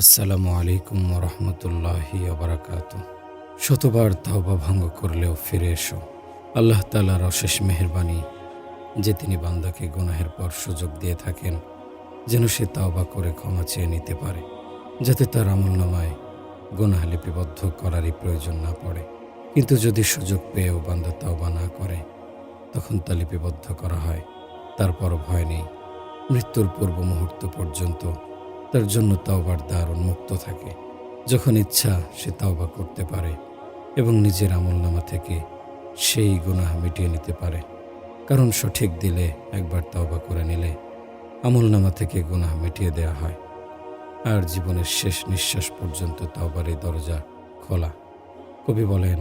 আসসালামু আলাইকুম ওরহমতুল্লাহি ওবারাকাতুহ। শতবার তওবা ভঙ্গ করলেও ফিরে এসো। আল্লাহ তাআলার অশেষ মেহেরবানি যে তিনি বান্দাকে গুনাহের পর সুযোগ দিয়ে থাকেন যেন সে তওবা করে ক্ষমা চেয়ে নিতে পারে, যাতে তার আমলনামায় গুনাহ লিপিবদ্ধ করারই প্রয়োজন না পড়ে। কিন্তু যদি সুযোগ পেয়েও বান্দা তওবা না করে, তখন তা লিপিবদ্ধ করা হয়। তারপর ভয় নেই, মৃত্যুর পূর্ব মুহূর্ত পর্যন্ত তার জন্য তওবার দ্বার উন্মুক্ত থাকে। যখন ইচ্ছা সে তওবা করতে পারে এবং নিজের আমলনামা থেকে সেই গুনাহ মিটিয়ে নিতে পারে। কারণ সঠিক দিলে একবার তওবা করে নিলে আমলনামা থেকে গুনাহ মিটিয়ে দেয়া হয়, আর জীবনের শেষ নিঃশ্বাস পর্যন্ত তওবার এই দরজা খোলা। কবি বলেন,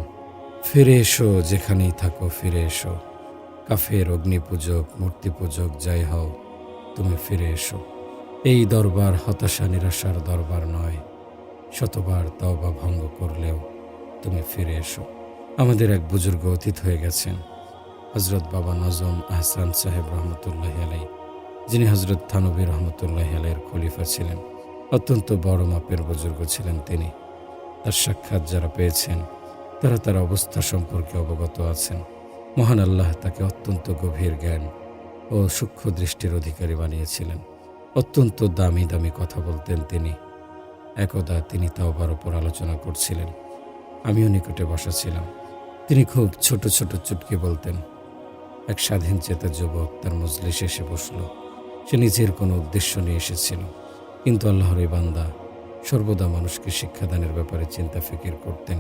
ফিরে এসো যেখানেই থাকো, ফিরে এসো। কাফের, অগ্নিপূজক, মূর্তি পূজক যাই হও, তুমি ফিরে এসো। এই দরবার হতাশা নিরাশার দরবার নয়। শতবার তওবা ভঙ্গ করলেও তুমি ফিরে এসো। আমাদের এক বুজুর্গ অতীত হয়ে গেছেন, হজরত বাবা নজম আহসান সাহেব রহমতুল্লাহি আলাইহি, যিনি হজরত থানবী রহমতুল্লাহি আলাইহির খলিফা ছিলেন। অত্যন্ত বড় মাপের বুজুর্গ ছিলেন তিনি। তার সাক্ষাৎ যারা পেয়েছেন তারা তার অবস্থা সম্পর্কে অবগত আছেন। মহান আল্লাহ তাকে অত্যন্ত গভীর জ্ঞান ও সূক্ষ্ম দৃষ্টির অধিকারী বানিয়েছিলেন। অত্যন্ত দামি দামি কথা বলতেন তিনি। একদা তিনি তওবার উপর আলোচনা করছিলেন, আমিও নিকটে বসা ছিলাম। তিনি খুব ছোট ছোট চুটকি বলতেন। এক স্বাধীন চেতা যুবক তার মজলিসে এসে বসল। সে নিজের কোনো উদ্দেশ্য নিয়ে এসেছিল, কিন্তু আল্লাহর এই বান্দা সর্বদা মানুষকে শিক্ষাদানের ব্যাপারে চিন্তা ফিকির করতেন।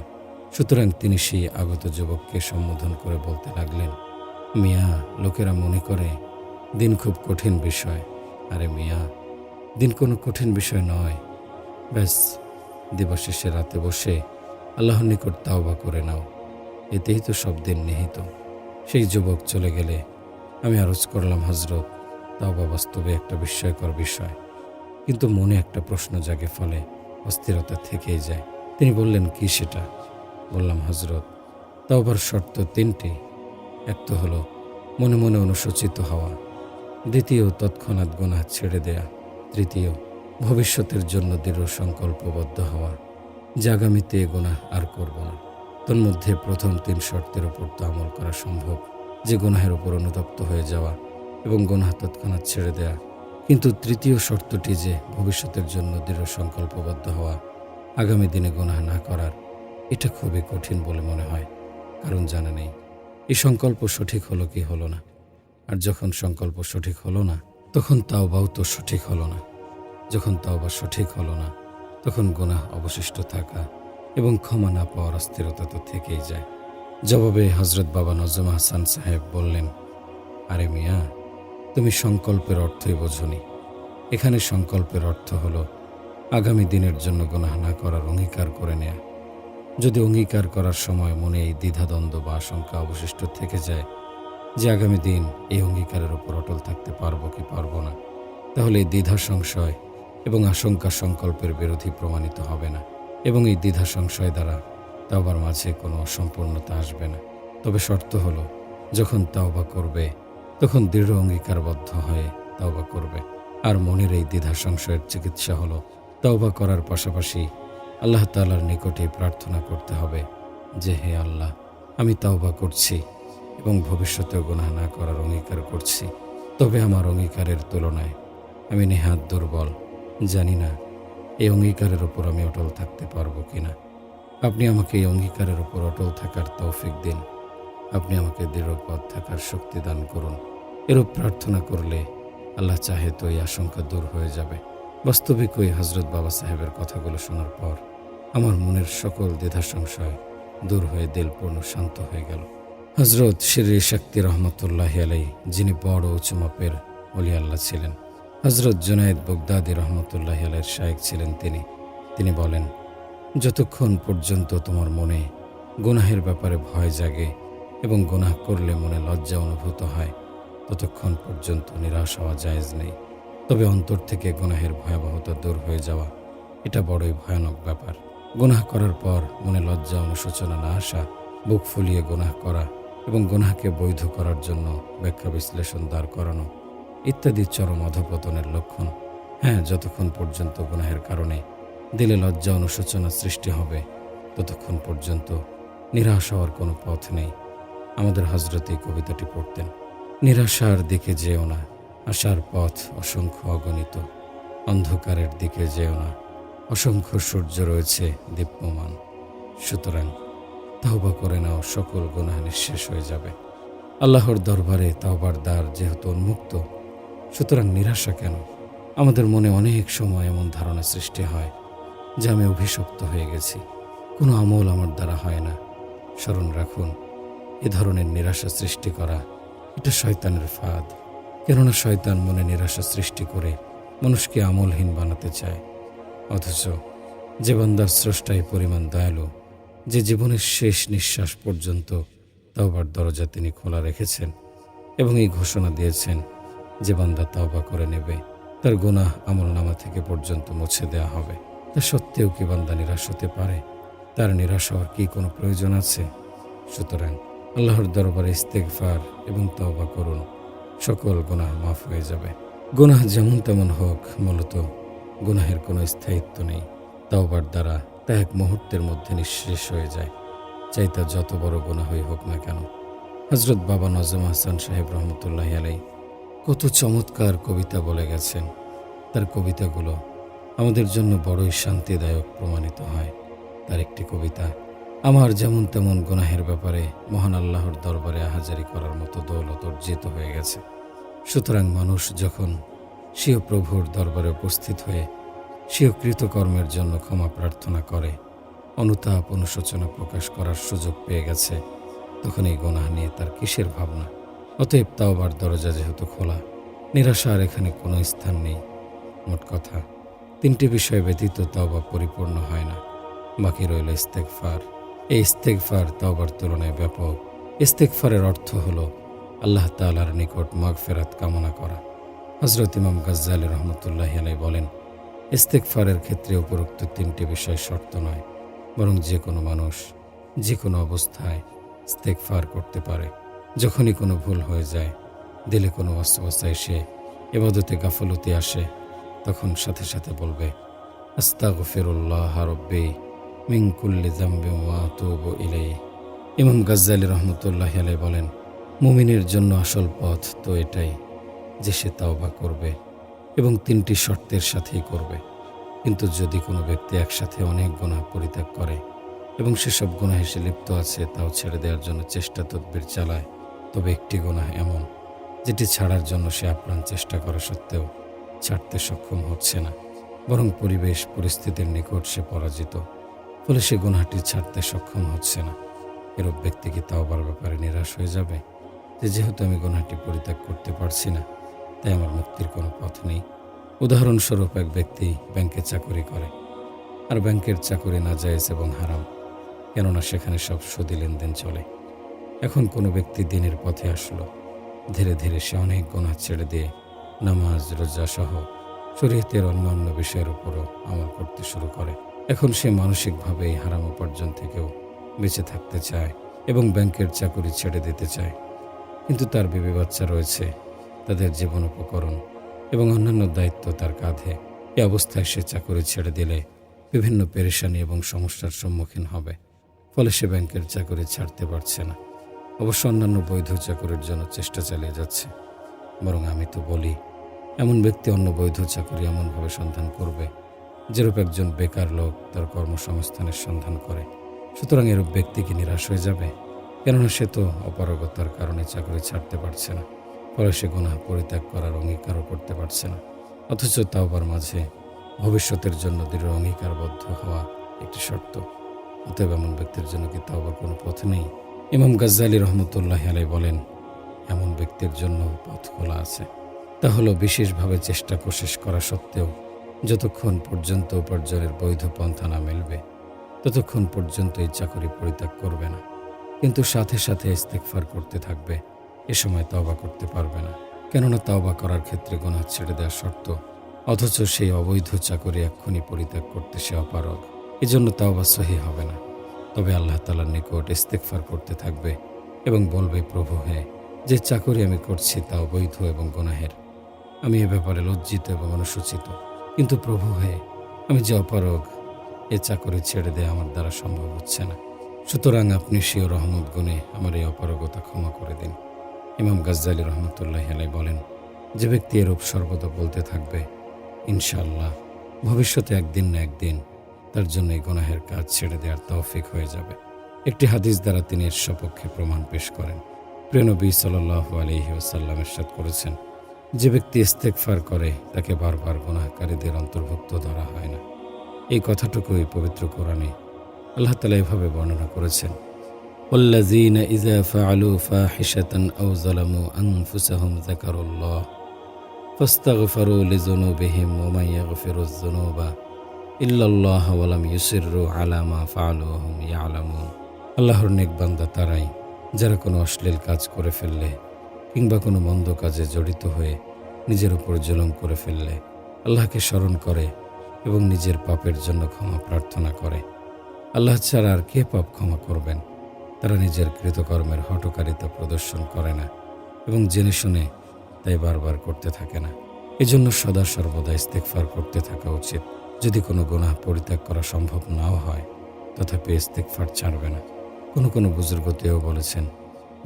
সুতরাং তিনি সেই আগত যুবককে সম্বোধন করে বলতে লাগলেন, মিয়া, লোকেরা মনে করে দিন খুব কঠিন বিষয়। আরে মিয়া, দিন কোনো কঠিন বিষয় নয়। ব্যাস দিবসের রাতে বসে আল্লাহর নিকট তওবা করে নাও, এতেই তো সব দিন নিহিত। সেই যুবক চলে গেলে আমি আরজ করলাম, হজরত, তওবা বাস্তবে একটা বিস্ময়কর বিষয়, কিন্তু মনে একটা প্রশ্ন জাগে, ফলে অস্থিরতা থেকেই যায়। তিনি বললেন, কি সেটা? বললাম, হজরত, তওবার শর্ত তিনটি। এক তো হলো মনে মনে অনুশোচিত হওয়া, দ্বিতীয় তৎক্ষণাৎ গুনাহ ছেড়ে দেয়া, তৃতীয় ভবিষ্যতের জন্য দৃঢ় সংকল্পবদ্ধ হওয়া যে আগামীতে গুনাহ আর করব না। তন্মধ্যে প্রথম তিন শর্তের উপর তো আমল করা সম্ভব, যে গুনাহের উপর অনুতপ্ত হয়ে যাওয়া এবং গুনাহ তৎক্ষণাৎ ছেড়ে দেয়া। কিন্তু তৃতীয় শর্তটি যে ভবিষ্যতের জন্য দৃঢ় সংকল্পবদ্ধ হওয়া, আগামী দিনে গুনাহ না করার, এটা খুবই কঠিন বলে মনে হয়। কারণ জানা নেই এই সংকল্প সঠিক হলো কি হলো না। আর যখন সংকল্প সঠিক হলো না, তখন তাওবাও তো সঠিক হলো না। যখন তাওবা সঠিক হলো না, তখন গুনাহ অবশিষ্ট থাকা এবং ক্ষমা না পাওয়ার অস্থিরতা তো থেকেই যায়। জবাবে হজরত বাবা নজম আহসান সাহেব বললেন, আরে মিয়া, তুমি সংকল্পের অর্থই বোঝনি। এখানে সংকল্পের অর্থ হলো আগামী দিনের জন্য গুনাহ না করার অঙ্গীকার করে নেয়া। যদি অঙ্গীকার করার সময় মনে এই দ্বিধাদ্বন্দ্ব বা আশঙ্কা অবশিষ্ট থেকে যায় যে আগামী দিন এই অঙ্গীকারের উপর অটল থাকতে পারবো কি পারবো না, তাহলে এই দ্বিধা সংশয় এবং আশঙ্কা সংকল্পের বিরোধী প্রমাণিত হবে না, এবং এই দ্বিধা সংশয় দ্বারা তাওবার মাঝে কোনো অসম্পূর্ণতা আসবে না। তবে শর্ত হলো, যখন তাওবা করবে তখন দৃঢ় অঙ্গীকারবদ্ধ হয়ে তাওবা করবে। আর মনের এই দ্বিধা সংশয়ের চিকিৎসা হলো তাওবা করার পাশাপাশি আল্লাহ তাআলার নিকটে প্রার্থনা করতে হবে যে, হে আল্লাহ, আমি তাওবা করছি এবং ভবিষ্যতে গুনাহ না করার অঙ্গীকার করছি। তবে আমার অঙ্গীকারের তুলনায় আমি নেহাত দুর্বল। জানি না এই অঙ্গীকারের উপর আমি অটল থাকতে পারবো কিনা। আপনি আমাকে এই অঙ্গীকারের উপর অটল থাকার তৌফিক দিন। আপনি আমাকে দৃঢ় পথ থাকার শক্তি দান করুন। এরূপ প্রার্থনা করলে আল্লাহ চাহে তো এই আশঙ্কা দূর হয়ে যাবে। বাস্তবিক ওই হজরত বাবা সাহেবের কথাগুলো শোনার পর আমার মনের সকল দ্বিধা সংশয় দূর হয়ে দিল পূর্ণ শান্ত হয়ে গেল। হজরত শিররি শক্তি রহমতুল্লাহি আলাইহি, যিনি বড় উঁচু মাপের ওলি আল্লাহ ছিলেন, হজরত জুনায়েদ বগদাদি রহমতুল্লাহি আলাইহির শায়েখ ছিলেন তিনি বলেন, যতক্ষণ পর্যন্ত তোমার মনে গুনাহের ব্যাপারে ভয় জাগে এবং গুনাহ করলে মনে লজ্জা অনুভূত হয়, ততক্ষণ পর্যন্ত নিরাশ হওয়া জায়েজ নেই। তবে অন্তর থেকে গুনাহের ভয়াবহতা দূর হয়ে যাওয়া, এটা বড়ই ভয়ানক ব্যাপার। গুনাহ করার পর মনে লজ্জা অনুশোচনা না আসা, বুক ফুলিয়ে গুনাহ করা এবং গুনাহকে বৈধ করার জন্য ব্যাখ্যা বিশ্লেষণ দাঁড় করানো ইত্যাদি চরম অধঃপতনের লক্ষণ। হ্যাঁ, যতক্ষণ পর্যন্ত গুনাহের কারণে দিলে লজ্জা অনুশোচনা সৃষ্টি হবে, ততক্ষণ পর্যন্ত নিরাশ হওয়ার কোনো পথ নেই। আমাদের হজরত এই কবিতাটি পড়তেন, নিরাশার দিকে যেও না, আশার পথ অসংখ্য অগণিত। অন্ধকারের দিকে যেও না, অসংখ্য সূর্য রয়েছে দীপ্যমান। সুতরাং তওবা করে নাও, সকল গুনাহ নিঃশেষ হয়ে যাবে। আল্লাহর দরবারে তওবার দ্বার যেহেতু উন্মুক্ত, সুতরাং নিরাশা কেন? আমাদের মনে অনেক সময় এমন ধারণা সৃষ্টি হয় যে আমি অভিশপ্ত হয়ে গেছি, কোনো আমল আমার দ্বারা হয় না। স্মরণ রাখুন, এ ধরনের নিরাশা সৃষ্টি করা এটা শয়তানের ফাঁদ। কেননা শয়তান মনে নিরাশা সৃষ্টি করে মানুষকে আমলহীন বানাতে চায়। অথচ যে বান্দার স্রষ্টা এই পরিমাণ দয়ালু, যে জীবনের শেষ নিঃশ্বাস পর্যন্ত তওবার দরজা তিনি খোলা রেখেছেন এবং এই ঘোষণা দিয়েছেন যে বান্দা তওবা করে নেবে তার গুনাহ আমলনামা থেকে পর্যন্ত মুছে দেওয়া হবে। তা সত্ত্বেও কি বান্দা নিরাশ হতে পারে? তার নিরাশ হওয়ার কি কোনো প্রয়োজন আছে? সুতরাং আল্লাহর দরবারে ইস্তেগফার এবং তওবা করুন, সকল গুনাহ মাফ হয়ে যাবে। গুনাহ যেমন তেমন হোক, মূলত গুনাহের কোনো স্থায়িত্ব নেই। তওবার দ্বারা তা এক মুহূর্তের মধ্যে নিঃশেষ হয়ে যায়, চাই তা যত বড় গুনাহই হোক না কেন। হজরত বাবা নজম আহসান সাহেব রহমতুল্লাহ আলাই কত চমৎকার কবিতা বলে গেছেন। তার কবিতাগুলো আমাদের জন্য বড়ই শান্তিদায়ক প্রমাণিত হয়। তার একটি কবিতা, আমার যেমন তেমন গুনাহের ব্যাপারে মহান আল্লাহর দরবারে আহাজারি করার মতো দৌলত অর্জিত হয়ে গেছে। সুতরাং মানুষ যখন স্বীয় প্রভুর দরবারে উপস্থিত হয়ে স্বীয় কৃতকর্মের জন্য ক্ষমা প্রার্থনা করে, অনুতাপ অনুশোচনা প্রকাশ করার সুযোগ পেয়ে গেছে, তখন এই গুনাহ নিয়ে তার কিসের ভাবনা? অতএব তওবার দরজা যেহেতু খোলা, নিরাশার এখানে কোনো স্থান নেই। মোট কথা, তিনটি বিষয় ব্যতীত তওবা পরিপূর্ণ হয় না। বাকি রইল ইস্তেগফার। এই ইস্তেগফার তওবার তুলনায় ব্যাপক। ইস্তেগফারের অর্থ হলো আল্লাহ তাআলার নিকট মাগফিরাত কামনা করা। হযরত ইমাম গাজ্জালী রহমতুল্লাহ আলাইহি বলেন, ইস্তেগফারের ক্ষেত্রে উপরোক্ত তিনটি বিষয় শর্ত নয়, বরং যে কোনো মানুষ যে কোনো অবস্থায় ইস্তেগফার করতে পারে। যখনই কোনো ভুল হয়ে যায়, দিলে কোনো ওয়াসওয়াসা এসে ইবাদতে গাফলতি আসে, তখন সাথে সাথে বলবে, আস্তাগফিরুল্লাহ রাব্বি মিন কুল্লি যামবিন ওয়া আতুবু ইলাইহি। ইমাম গাজ্জালী রহমতুল্লাহ আলাইহি বলেন, মুমিনের জন্য আসল পথ তো এটাই যে সে তওবা করবে এবং তিনটি শর্তের সাথেই করবে। কিন্তু যদি কোনো ব্যক্তি একসাথে অনেক গুনাহ পরিত্যাগ করে এবং সেসব গুনাহে সে লিপ্ত আছে তাও ছেড়ে দেওয়ার জন্য চেষ্টা তদবির চালায়, তবে একটি গুনাহ এমন যেটি ছাড়ার জন্য সে আপ্রাণ চেষ্টা করা সত্ত্বেও ছাড়তে সক্ষম হচ্ছে না, বরং পরিবেশ পরিস্থিতির নিকট সে পরাজিত, ফলে সে গুনাহটি ছাড়তে সক্ষম হচ্ছে না। এরূপ ব্যক্তি কি তওবার ব্যাপারে নিরাশ হয়ে যাবে যে যেহেতু আমি গুনাহটি পরিত্যাগ করতে পারছি না, তাই আমার মুক্তির কোনো পথ নেই? উদাহরণস্বরূপ, এক ব্যক্তি ব্যাংকে চাকরি করে, আর ব্যাংকের চাকরি নাজায়েজ এবং হারাম, কেননা সেখানে সব সুদি লেনদেন চলে। এখন কোনো ব্যক্তি দিনের পথে আসলো, ধীরে ধীরে সে অনেক গুনাহ ছেড়ে দিয়ে নামাজ রোজা সহ শরীয়তের অন্যান্য বিষয়ের উপরও আমল করতে শুরু করে। এখন সে মানসিকভাবে এই হারাম উপার্জন থেকেও বেঁচে থাকতে চায় এবং ব্যাংকের চাকরি ছেড়ে দিতে চায়, কিন্তু তার বিবি বাচ্চা রয়েছে, তাদের জীবন উপকরণ এবং অন্যান্য দায়িত্ব তার কাঁধে। এই অবস্থায় সে চাকরি ছেড়ে দিলে বিভিন্ন পেরেশানি এবং সমস্যার সম্মুখীন হবে, ফলে সে ব্যাংকের চাকরি ছাড়তে পারছে না। অবশ্য অন্যান্য বৈধ চাকরির জন্য চেষ্টা চালিয়ে যাচ্ছে। বরং আমি তো বলি, এমন ব্যক্তি অন্য বৈধ চাকরি এমনভাবে সন্ধান করবে যেরূপ একজন বেকার লোক তার কর্মসংস্থানের সন্ধান করে। সুতরাং এরূপ ব্যক্তি কি নিরাশ হয়ে যাবে? কেননা সে তো অপারগতার কারণে চাকরি ছাড়তে পারছে না, ফলে সে গুনাহ পরিত্যাগ করার অঙ্গীকারও করতে পারছে না। অথচ তাওবার মাঝে ভবিষ্যতের জন্য দৃঢ় অঙ্গীকারবদ্ধ হওয়া একটি শর্ত। অতএব এমন ব্যক্তির জন্য কি তাওবার কোনো পথ নেই? ইমাম গাজ্জালী রহমতুল্লাহ আলাইহি বলেন, এমন ব্যক্তির জন্য পথ খোলা আছে। তা হলো বিশেষভাবে চেষ্টা কোশিশ করা সত্ত্বেও যতক্ষণ পর্যন্ত উপার্জনের বৈধ পন্থা না মিলবে, ততক্ষণ পর্যন্ত এই চাকরি পরিত্যাগ করবে না, কিন্তু সাথে সাথে ইস্তেগফার করতে থাকবে। এ সময় তওবা করতে পারবে না, কেননা তওবা করার ক্ষেত্রে গুনাহ ছেড়ে দেওয়া শর্ত, অথচ সেই অবৈধ চাকরি এক্ষুনি পরিত্যাগ করতে সে অপারগ। এজন্য তওবা সহিহ হবে না। তবে আল্লাহ তাআলার নিকট ইস্তেগফার করতে থাকবে এবং বলবে, প্রভু হে, যে চাকরি আমি করছি তা অবৈধ এবং গুনাহের, আমি এ ব্যাপারে লজ্জিত এবং অনুশোচিত। কিন্তু প্রভু হে, আমি যে অপারগ এ চাকরি ছেড়ে দেয়া আমার দ্বারা সম্ভব হচ্ছে না। সুতরাং আপনি স্বীয় রহমত গুণে আমার এই অপারগতা ক্ষমা করে দিন। ইমাম গাজ্জালী রহমতুল্লাহি আলাইহি বলেন, যে ব্যক্তি এরূপ সর্বদা বলতে থাকবে, ইনশাআল্লাহ ভবিষ্যতে একদিন না একদিন তার জন্য এই গুনাহের কাজ ছেড়ে দেওয়ার তৌফিক হয়ে যাবে। একটি হাদিস দ্বারা তিনি এর সপক্ষে প্রমাণ পেশ করেন। প্রিয় নবী সাল্লাল্লাহু আলাইহি ওয়াসাল্লাম ইরশাদ করেছেন, যে ব্যক্তি ইস্তেগফার করে তাকে বারবার গুনাহকারীদের অন্তর্ভুক্ত ধরা হয় না। এই কথাটুকুই পবিত্র কোরআনে আল্লাহ তাআলা এভাবে বর্ণনা করেছেন, ওয়াল্লাযীনা ইযা ফাআলু ফাহিশাতান আও যালামু আনফুসাহুম যাকারুল্লাহ ফাস্তাগফারু লিযুনুবিহিম ওয়া মান ইয়াগফিরুয যুনুবা ইল্লাল্লাহ ওয়া লাম ইউসিররু আলা মা ফাআলু ওয়া হুম ইয়ালামুন। আল্লাহর নেক বান্দা তারাই যারা কোনো অশ্লীল কাজ করে ফেললে কিংবা কোনো মন্দ কাজে জড়িত হয়ে নিজের উপর জুলুম করে ফেললে আল্লাহকে স্মরণ করে এবং নিজের পাপের জন্য ক্ষমা প্রার্থনা করে। আল্লাহ ছাড়া আর কে পাপ ক্ষমা করবেন? তারা নিজের কৃতকর্মের হঠকারিতা প্রদর্শন করে না এবং জেনে শুনে তাই বারবার করতে থাকে না। এজন্য সদা সর্বদা ইস্তেগফার করতে থাকা উচিত। যদি কোনো গুনাহ পরিত্যাগ করা সম্ভব নাও হয়, তথাপি ইস্তেগফার ছাড়বে না। কোনো বুজুর্গতেও বলেছেন,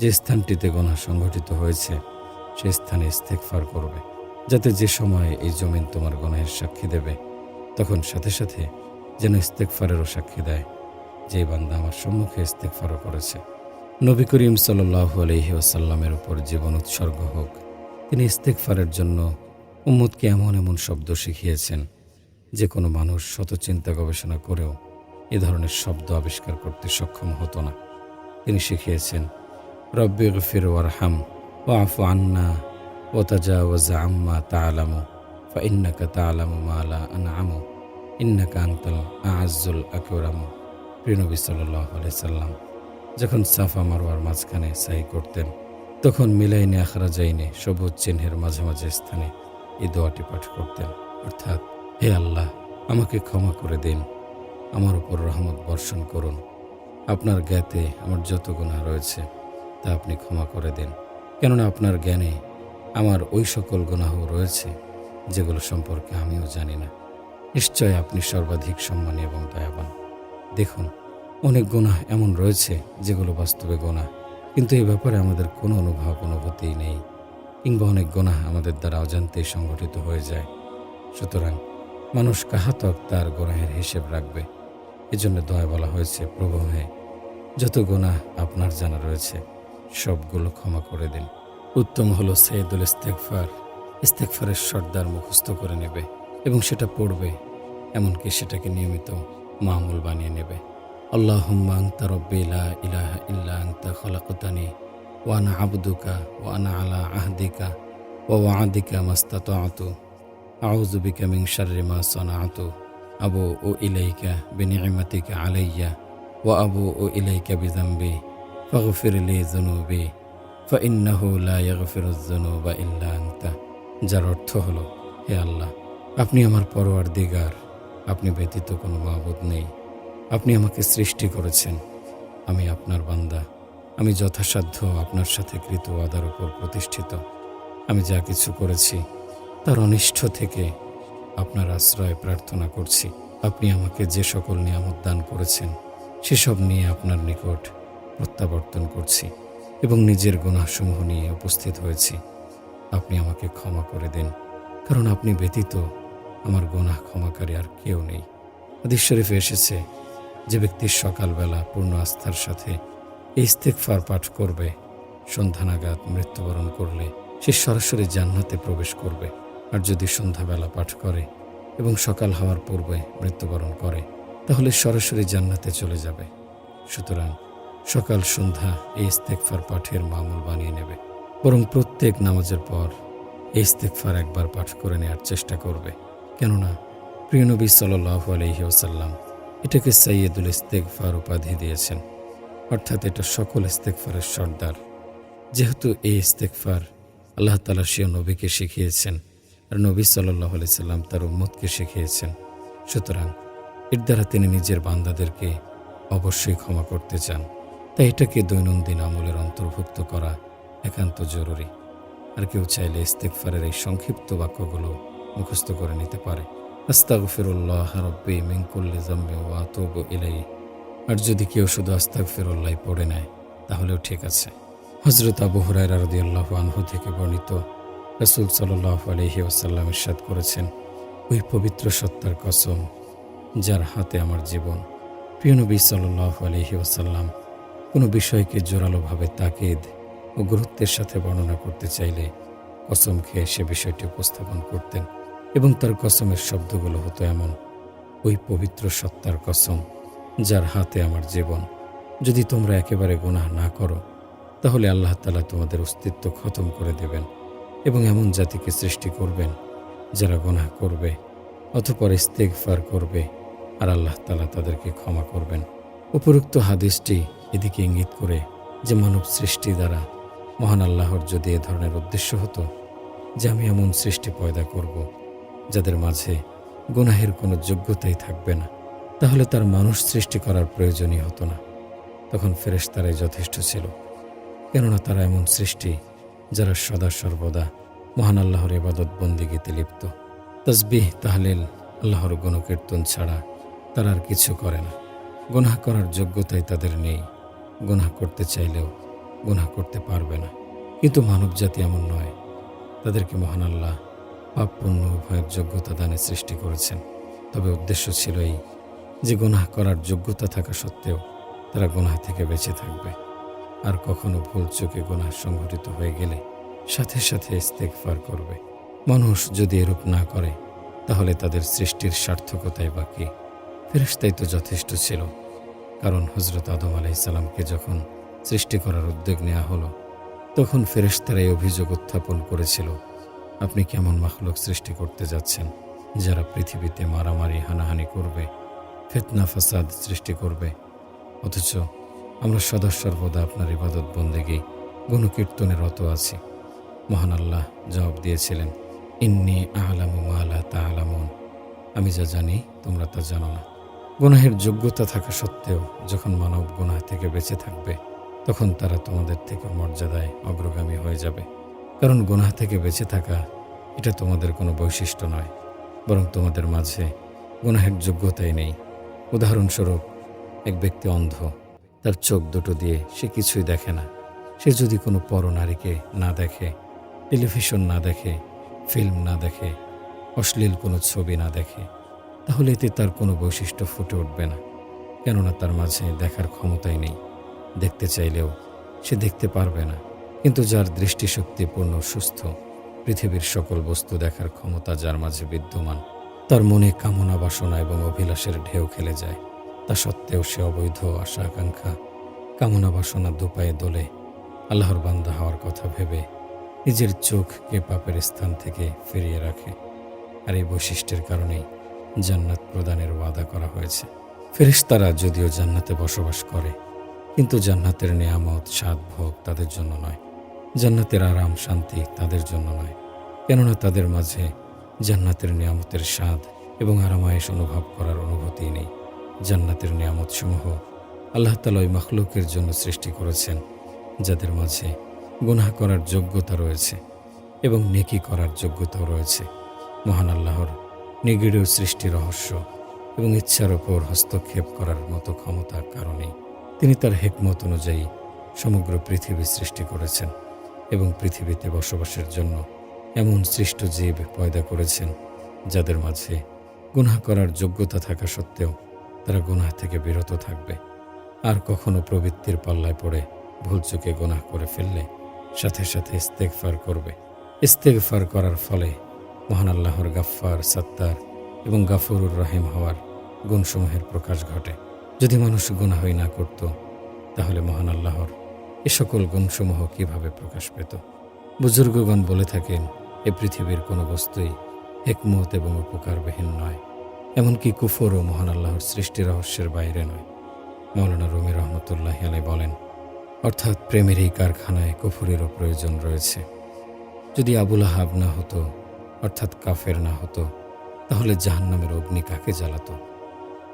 যে স্থানটিতে গুনাহ সংঘটিত হয়েছে সেই স্থানে ইস্তেগফার করবে, যাতে যে সময় এই জমিন তোমার গুনাহের সাক্ষী দেবে তখন সাথে সাথে যেন ইস্তেগফারেরও সাক্ষী দেয় যে বান্দা আমার সম্মুখে ইস্তেগফারও করেছে। নবী করিম সাল্লাল্লাহু আলাইহি ওয়াসাল্লামের উপর জীবন উৎসর্গ হোক, তিনি ইস্তেগফারের জন্য উম্মতকে এমন এমন শব্দ শিখিয়েছেন যে কোনো মানুষ শত চিন্তা গবেষণা করেও এ ধরনের শব্দ আবিষ্কার করতে সক্ষম হতো না। তিনি শিখিয়েছেন, রব্বিগফির ওয়ারহাম ওয়াফু আন্না ওয়া তাজাওয়াজ আম্মা তা'লামু ফাইন্নাকা তা'লামু মা লা আনআমু ইন্নাকা আনতাল আ'আজ্জুল আকরামু। প্রিয় নবী সাল্লাল্লাহু আলাইহি সাল্লাম যখন সাফা মারওয়ার মাঝখানে সাই করতেন, তখন মিলাইনে আখরাজাইনে সবুজ চিহ্নের মাঝামাঝি স্থানে এই দোয়াটি পাঠ করতেন, অর্থাৎ, হে আল্লাহ, আমাকে ক্ষমা করে দিন, আমার উপর রহমত বর্ষণ করুন, আপনার জ্ঞাতে আমার যত গুনাহ রয়েছে তা আপনি ক্ষমা করে দিন, কেননা আপনার জ্ঞানে আমার ওই সকল গুনাহ রয়েছে যেগুলো সম্পর্কে আমিও জানি না। নিশ্চয় আপনি সর্বাধিক সম্মানী এবং দয়াবান। দেখুন, অনেক গুনাহ এমন রয়েছে যেগুলো বাস্তবে গুনাহ, কিন্তু এই ব্যাপারে আমাদের কোনো অনুভূতিই নেই, কিংবা অনেক গুনাহ আমাদের দ্বারা অজান্তেই সংগঠিত হয়ে যায়। সুতরাং মানুষ কাহাতক তার গুনাহের হিসেব রাখবে। এজন্য দয়া বলা হয়েছে, প্রভু হে, যত গুনাহ আপনার জানা রয়েছে সবগুলো ক্ষমা করে দিন। উত্তম হলো সাইয়্যিদুল ইস্তেগফার, ইস্তেগফারের সর্দার মুখস্থ করে নেবে এবং সেটা পড়বে, এমনকি সেটাকে নিয়মিত মামুল বানিয়ে নেবে। আল্লাহুম্মা আনতা রাব্বি লা ইলাহা ইল্লা আনতা খালাকতানি ওয়া আনা আবদুকা ওয়া আনা আলা আহদিকা ওয়া ওয়া'দিকা মাস্তাতা'তু আউযু বিকা মিন শাররি মা সানা'তু আবুউ ইলাইকা বিনি'মাতিকা আলাইয়া ওয়া আবুউ ইলাইকা বিযামবি ফাগফির লি যুনুবি ফাইন্নাহু লা ইয়াগফিরুয যুনুবা ইল্লা আনতা। যার অর্থ হলো, হে আল্লাহ, আপনি আমার পরওয়ারদিগার, আপনি ব্যতীত কোনো মাবুদ নেই, আপনি আমাকে সৃষ্টি করেছেন, আমি আপনার বান্দা, আমি যথাসাধ্য আপনার সাথে কৃত ওয়াদার উপর প্রতিষ্ঠিত। আমি যা কিছু করেছি তার অনিষ্ট থেকে আপনার আশ্রয় প্রার্থনা করছি। আপনি আমাকে যে সকল নিয়ামত দান করেছেন সেসব নিয়ে আপনার নিকট প্রত্যাবর্তন করছি এবং নিজের গুনাহসমূহ নিয়ে উপস্থিত হয়েছি। আপনি আমাকে ক্ষমা করে দিন, কারণ আপনি ব্যতীত আমার গুনাহ ক্ষমাকারী আর কেউ নেই। হাদিস শরীফে এসেছে, যে ব্যক্তি সকালবেলা পূর্ণ আস্থার সাথে এই ইস্তেগফার পাঠ করবে, সন্ধ্যা নাগাদ মৃত্যুবরণ করলে সে সরাসরি জান্নাতে প্রবেশ করবে। আর যদি সন্ধ্যাবেলা পাঠ করে এবং সকাল হওয়ার পূর্বে মৃত্যুবরণ করে, তাহলে সরাসরি জান্নাতে চলে যাবে। সুতরাং সকাল সন্ধ্যা এই ইস্তেগফার পাঠের মামুল বানিয়ে নেবে, বরং প্রত্যেক নামাজের পর এই ইস্তেগফার একবার পাঠ করে নেওয়ার চেষ্টা করবে। কেননা প্রিয় নবী সাল্লাল্লাহু আলাইহি ওয়াসাল্লাম এটাকে সাইয়্যিদুল ইস্তেগফার উপাধি দিয়েছেন, অর্থাৎ এটা সকল ইস্তেগফারের সর্দার। যেহেতু এই ইস্তেগফার আল্লাহ তাআলা স্বীয় নবীকে শিখিয়েছেন আর নবী সাল্লাল্লাহু আলাইহি সাল্লাম তার উম্মতকে শিখিয়েছেন, সুতরাং এর দ্বারা তিনি নিজের বান্দাদেরকে অবশ্যই ক্ষমা করতে চান। তাই এটাকে দৈনন্দিন আমলের অন্তর্ভুক্ত করা একান্ত জরুরি। আর কেউ চাইলে ইস্তেগফারের এই সংক্ষিপ্ত বাক্যগুলো মুখস্থ করে নিতে পারে। আস্তাগফিরুল্লাহ রাব্বি মিন কুল্লি যামবি ওয়া আতুবু ইলাইহি। আর যদি কেউ শুধু আস্তাগফিরুল্লাহ পড়ে নেয় তাহলেও ঠিক আছে। হযরত আবু হুরায়রা রাদিয়াল্লাহু আনহু থেকে বর্ণিত, রাসূল সাল্লাল্লাহু আলাইহি ওয়াসাল্লাম ইরশাদ করেছেন, ওই পবিত্র সত্তার কসম যার হাতে আমার জীবন। প্রিয় নবী সাল্লাল্লাহু আলাইহি ওয়াসাল্লাম কোনো বিষয়কে জোরালোভাবে তাকিদ ও গুরুত্বের সাথে বর্ণনা করতে চাইলে কসম খেয়ে সে বিষয়টি উপস্থাপন করতেন এবং তার কসমের শব্দগুলো হতো এমন, ওই পবিত্র সত্তার কসম যার হাতে আমার জীবন। যদি তোমরা একেবারে গুনাহ না করো তাহলে আল্লাহ তাআলা তোমাদের অস্তিত্ব খতম করে দেবেন এবং এমন জাতিকে সৃষ্টি করবেন যারা গুনাহ করবে অতঃপর ইস্তেগফার করবে আর আল্লাহ তাআলা তাদেরকে ক্ষমা করবেন। উপরোক্ত হাদিসটি এদিকে ইঙ্গিত করে যে মানব সৃষ্টি দ্বারা মহান আল্লাহর যদি এ ধরনের উদ্দেশ্য হতো যে আমি এমন সৃষ্টি পয়দা করব যাদের মাঝে গুনাহের কোনো যোগ্যতাই থাকবে না, তাহলে তার মানুষ সৃষ্টি করার প্রয়োজনই হতো না। তখন ফেরেশতারাই যথেষ্ট ছিল, কেননা তারা এমন সৃষ্টি যারা সদা সর্বদা মহান আল্লাহর ইবাদত বন্দেগীতে লিপ্ত। তাসবিহ তাহলিল আল্লাহর গুণকীর্তন ছাড়া তারা আর কিছু করে না। গুনাহ করার যোগ্যতাই তাদের নেই, গুনাহ করতে চাইলেও গুনাহ করতে পারবে না। কিন্তু মানব জাতি এমন নয়, তাদেরকে মহান আল্লাহ পাপ পুণ্য উভয়ের যোগ্যতা দানে সৃষ্টি করেছেন। তবে উদ্দেশ্য ছিল এই যে গুনাহ করার যোগ্যতা থাকা সত্ত্বেও তারা গুনাহ থেকে বেঁচে থাকবে, আর কখনো ভুল চোখে গুনাহ সংঘটিত হয়ে গেলে সাথে সাথে ইস্তেগফার করবে। মানুষ যদি এরূপ না করে তাহলে তাদের সৃষ্টির সার্থকতাই বা কি? ফেরেশতাই তো যথেষ্ট ছিল। কারণ হযরত আদম আলাইহিস সালামকে যখন সৃষ্টি করার উদ্যোগ নেওয়া হলো তখন ফেরেশতারা এই অভিযোগ উত্থাপন করেছিল, আপনি কেমন মাখলুক সৃষ্টি করতে যাচ্ছেন যারা পৃথিবীতে মারামারি হানাহানি করবে, ফিতনা ফাসাদ সৃষ্টি করবে, অথচ আমরা সদা সর্বদা আপনার ইবাদত বন্দেগী গুণকীর্তনে রত আছি। মহান আল্লাহ জবাব দিয়েছিলেন, ইন্নী আ'লামু মা লা তা'লামুন, আমি যা জানি তোমরা তা জানো না। গুনাহের যোগ্যতা থাকা সত্ত্বেও যখন মানব গুনাহ থেকে বেঁচে থাকবে তখন তারা তোমাদের থেকে মর্যাদায় অগ্রগামী হয়ে যাবে। কারণ গুনাহ থেকে বেঁচে থাকা এটা তোমাদের কোনো বৈশিষ্ট্য নয়, বরং তোমাদের মাঝে গুনাহের যোগ্যতাই নেই। উদাহরণস্বরূপ, এক ব্যক্তি অন্ধ, তার চোখ দুটো দিয়ে সে কিছুই দেখে না। সে যদি কোনো পরনারীকে না দেখে, টেলিভিশন না দেখে, ফিল্ম না দেখে, অশ্লীল কোনো ছবি না দেখে, তাহলে এতে তার কোনো বৈশিষ্ট্য ফুটে উঠবে না, কেননা তার মাঝে দেখার ক্ষমতাই নেই। দেখতে চাইলেও সে দেখতে পারবে না। কিন্তু যার দৃষ্টিশক্তি পূর্ণ সুস্থ, পৃথিবীর সকল বস্তু দেখার ক্ষমতা যার মাঝে বিদ্যমান, তার মনে কামনা বাসনা এবং অভিলাষের ঢেউ খেলে যায়। তা সত্ত্বেও সে অবৈধ আশা আকাঙ্ক্ষা কামনা বাসনা দুপায়ে দোলে আল্লাহর বান্দা হওয়ার কথা ভেবে নিজের চোখকে পাপের স্থান থেকে ফিরিয়ে রাখে। আর এই বৈশিষ্ট্যের কারণেই জান্নাত প্রদানের ওয়াদা করা হয়েছে। ফেরেশতারা যদিও জান্নাতে বসবাস করে, কিন্তু জান্নাতের নেয়ামত স্বাদ ভোগ তাদের জন্য নয়, জান্নাতের আরাম শান্তি তাদের জন্য নয়, কেননা তাদের মাঝে জান্নাতের নেয়ামতের স্বাদ এবং আরামায়েশ অনুভব করার অনুভূতি নেই। জান্নাতের নেয়ামতসমূহ আল্লাহ তাআলা ওই মাখলুকের জন্য সৃষ্টি করেছেন যাদের মাঝে গুনাহ করার যোগ্যতা রয়েছে এবং নেকি করার যোগ্যতাও রয়েছে। মহান আল্লাহর নিগূঢ় সৃষ্টি রহস্য এবং ইচ্ছার ওপর হস্তক্ষেপ করার মতো ক্ষমতার কারণেই তিনি তার হিকমত অনুযায়ী সমগ্র পৃথিবী সৃষ্টি করেছেন এবং পৃথিবীতে বসবাসের জন্য এমন সৃষ্ট জীব পয়দা করেছেন যাদের মাঝে গুনাহ করার যোগ্যতা থাকা সত্ত্বেও তারা গুনাহ থেকে বিরত থাকবে। আর কখনো প্রবৃত্তির পাল্লায় পড়ে ভুল চোখে গুনাহ করে ফেললে সাথে সাথে ইস্তেগফার করবে। ইস্তেগফার করার ফলে মহান আল্লাহর গাফফার, সাত্তার এবং গাফুরুর রহিম হওয়ার গুণসমূহের প্রকাশ ঘটে। যদি মানুষ গুনাহই না করত তাহলে মহান আল্লাহর এ সকল গুণসমূহ কিভাবে প্রকাশ পেত? বুজুর্গগণ বলে থাকেন, এ পৃথিবীর কোনো বস্তুই হিকমত এবং উপকারবিহীন নয়, এমনকি কুফরও মহান আল্লাহর সৃষ্টি রহস্যের বাইরে নয়। মাওলানা রুমি রহমতুল্লাহি আলাইহি বলেন, অর্থাৎ প্রেমের এই কারখানায় কুফরেরও প্রয়োজন রয়েছে। যদি আবু লাহাব না হতো, অর্থাৎ কাফের না হতো, তাহলে জাহান্নামের অগ্নি কাকে জ্বালাতো?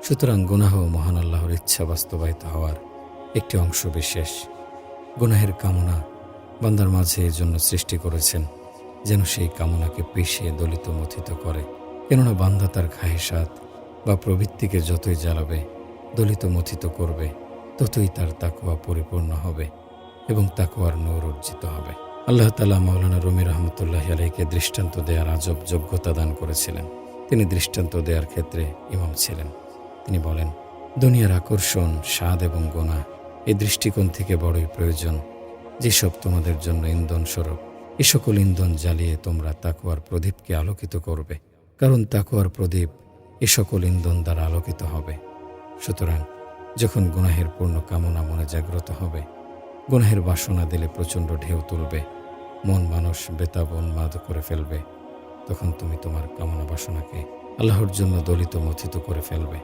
সুতরাং গুনাহ মহান আল্লাহর ইচ্ছা বাস্তবায়িত হওয়ার একটি অংশ বিশেষ। গুনাহের কামনা বান্দার মাঝে এজন্য সৃষ্টি করেছেন যেন সেই কামনাকে পিষে দলিত মথিত করে কেননা বান্দা তার খাহেসাত বা প্রবৃত্তিকে যতই জ্বালাবে, দলিত মথিত করবে, ততই তার তাকওয়া পরিপূর্ণ হবে এবং তাকওয়ার নূর অর্জিত হবে। আল্লাহ তাআলা মাওলানা রুমি রহমতুল্লাহি আলাইহিকে দৃষ্টান্ত দেওয়ার আজব যোগ্যতা দান করেছিলেন। তিনি দৃষ্টান্ত দেওয়ার ক্ষেত্রে ইমাম ছিলেন। তিনি বলেন, দুনিয়ার আকর্ষণ, স্বাদ এবং গোনা এই দৃষ্টিকোণ থেকে বড়ই প্রয়োজন। যেসব তোমাদের জন্য ইন্ধন স্বরূপ, এ সকল ইন্ধন জ্বালিয়ে তোমরা তাকওয়ার প্রদীপকে আলোকিত করবে, কারণ তাকওয়ার প্রদীপ এ সকল ইন্ধন দ্বারা আলোকিত হবে। সুতরাং যখন গুনাহের পূর্ণ কামনা মনে জাগ্রত হবে, গুনাহের বাসনা দিলে প্রচণ্ড ঢেউ তুলবে, মন মানুষ বেতাব উন্মাদ করে ফেলবে, তখন তুমি তোমার কামনা বাসনাকে আল্লাহর জন্য দলিত মথিত করে ফেলবে,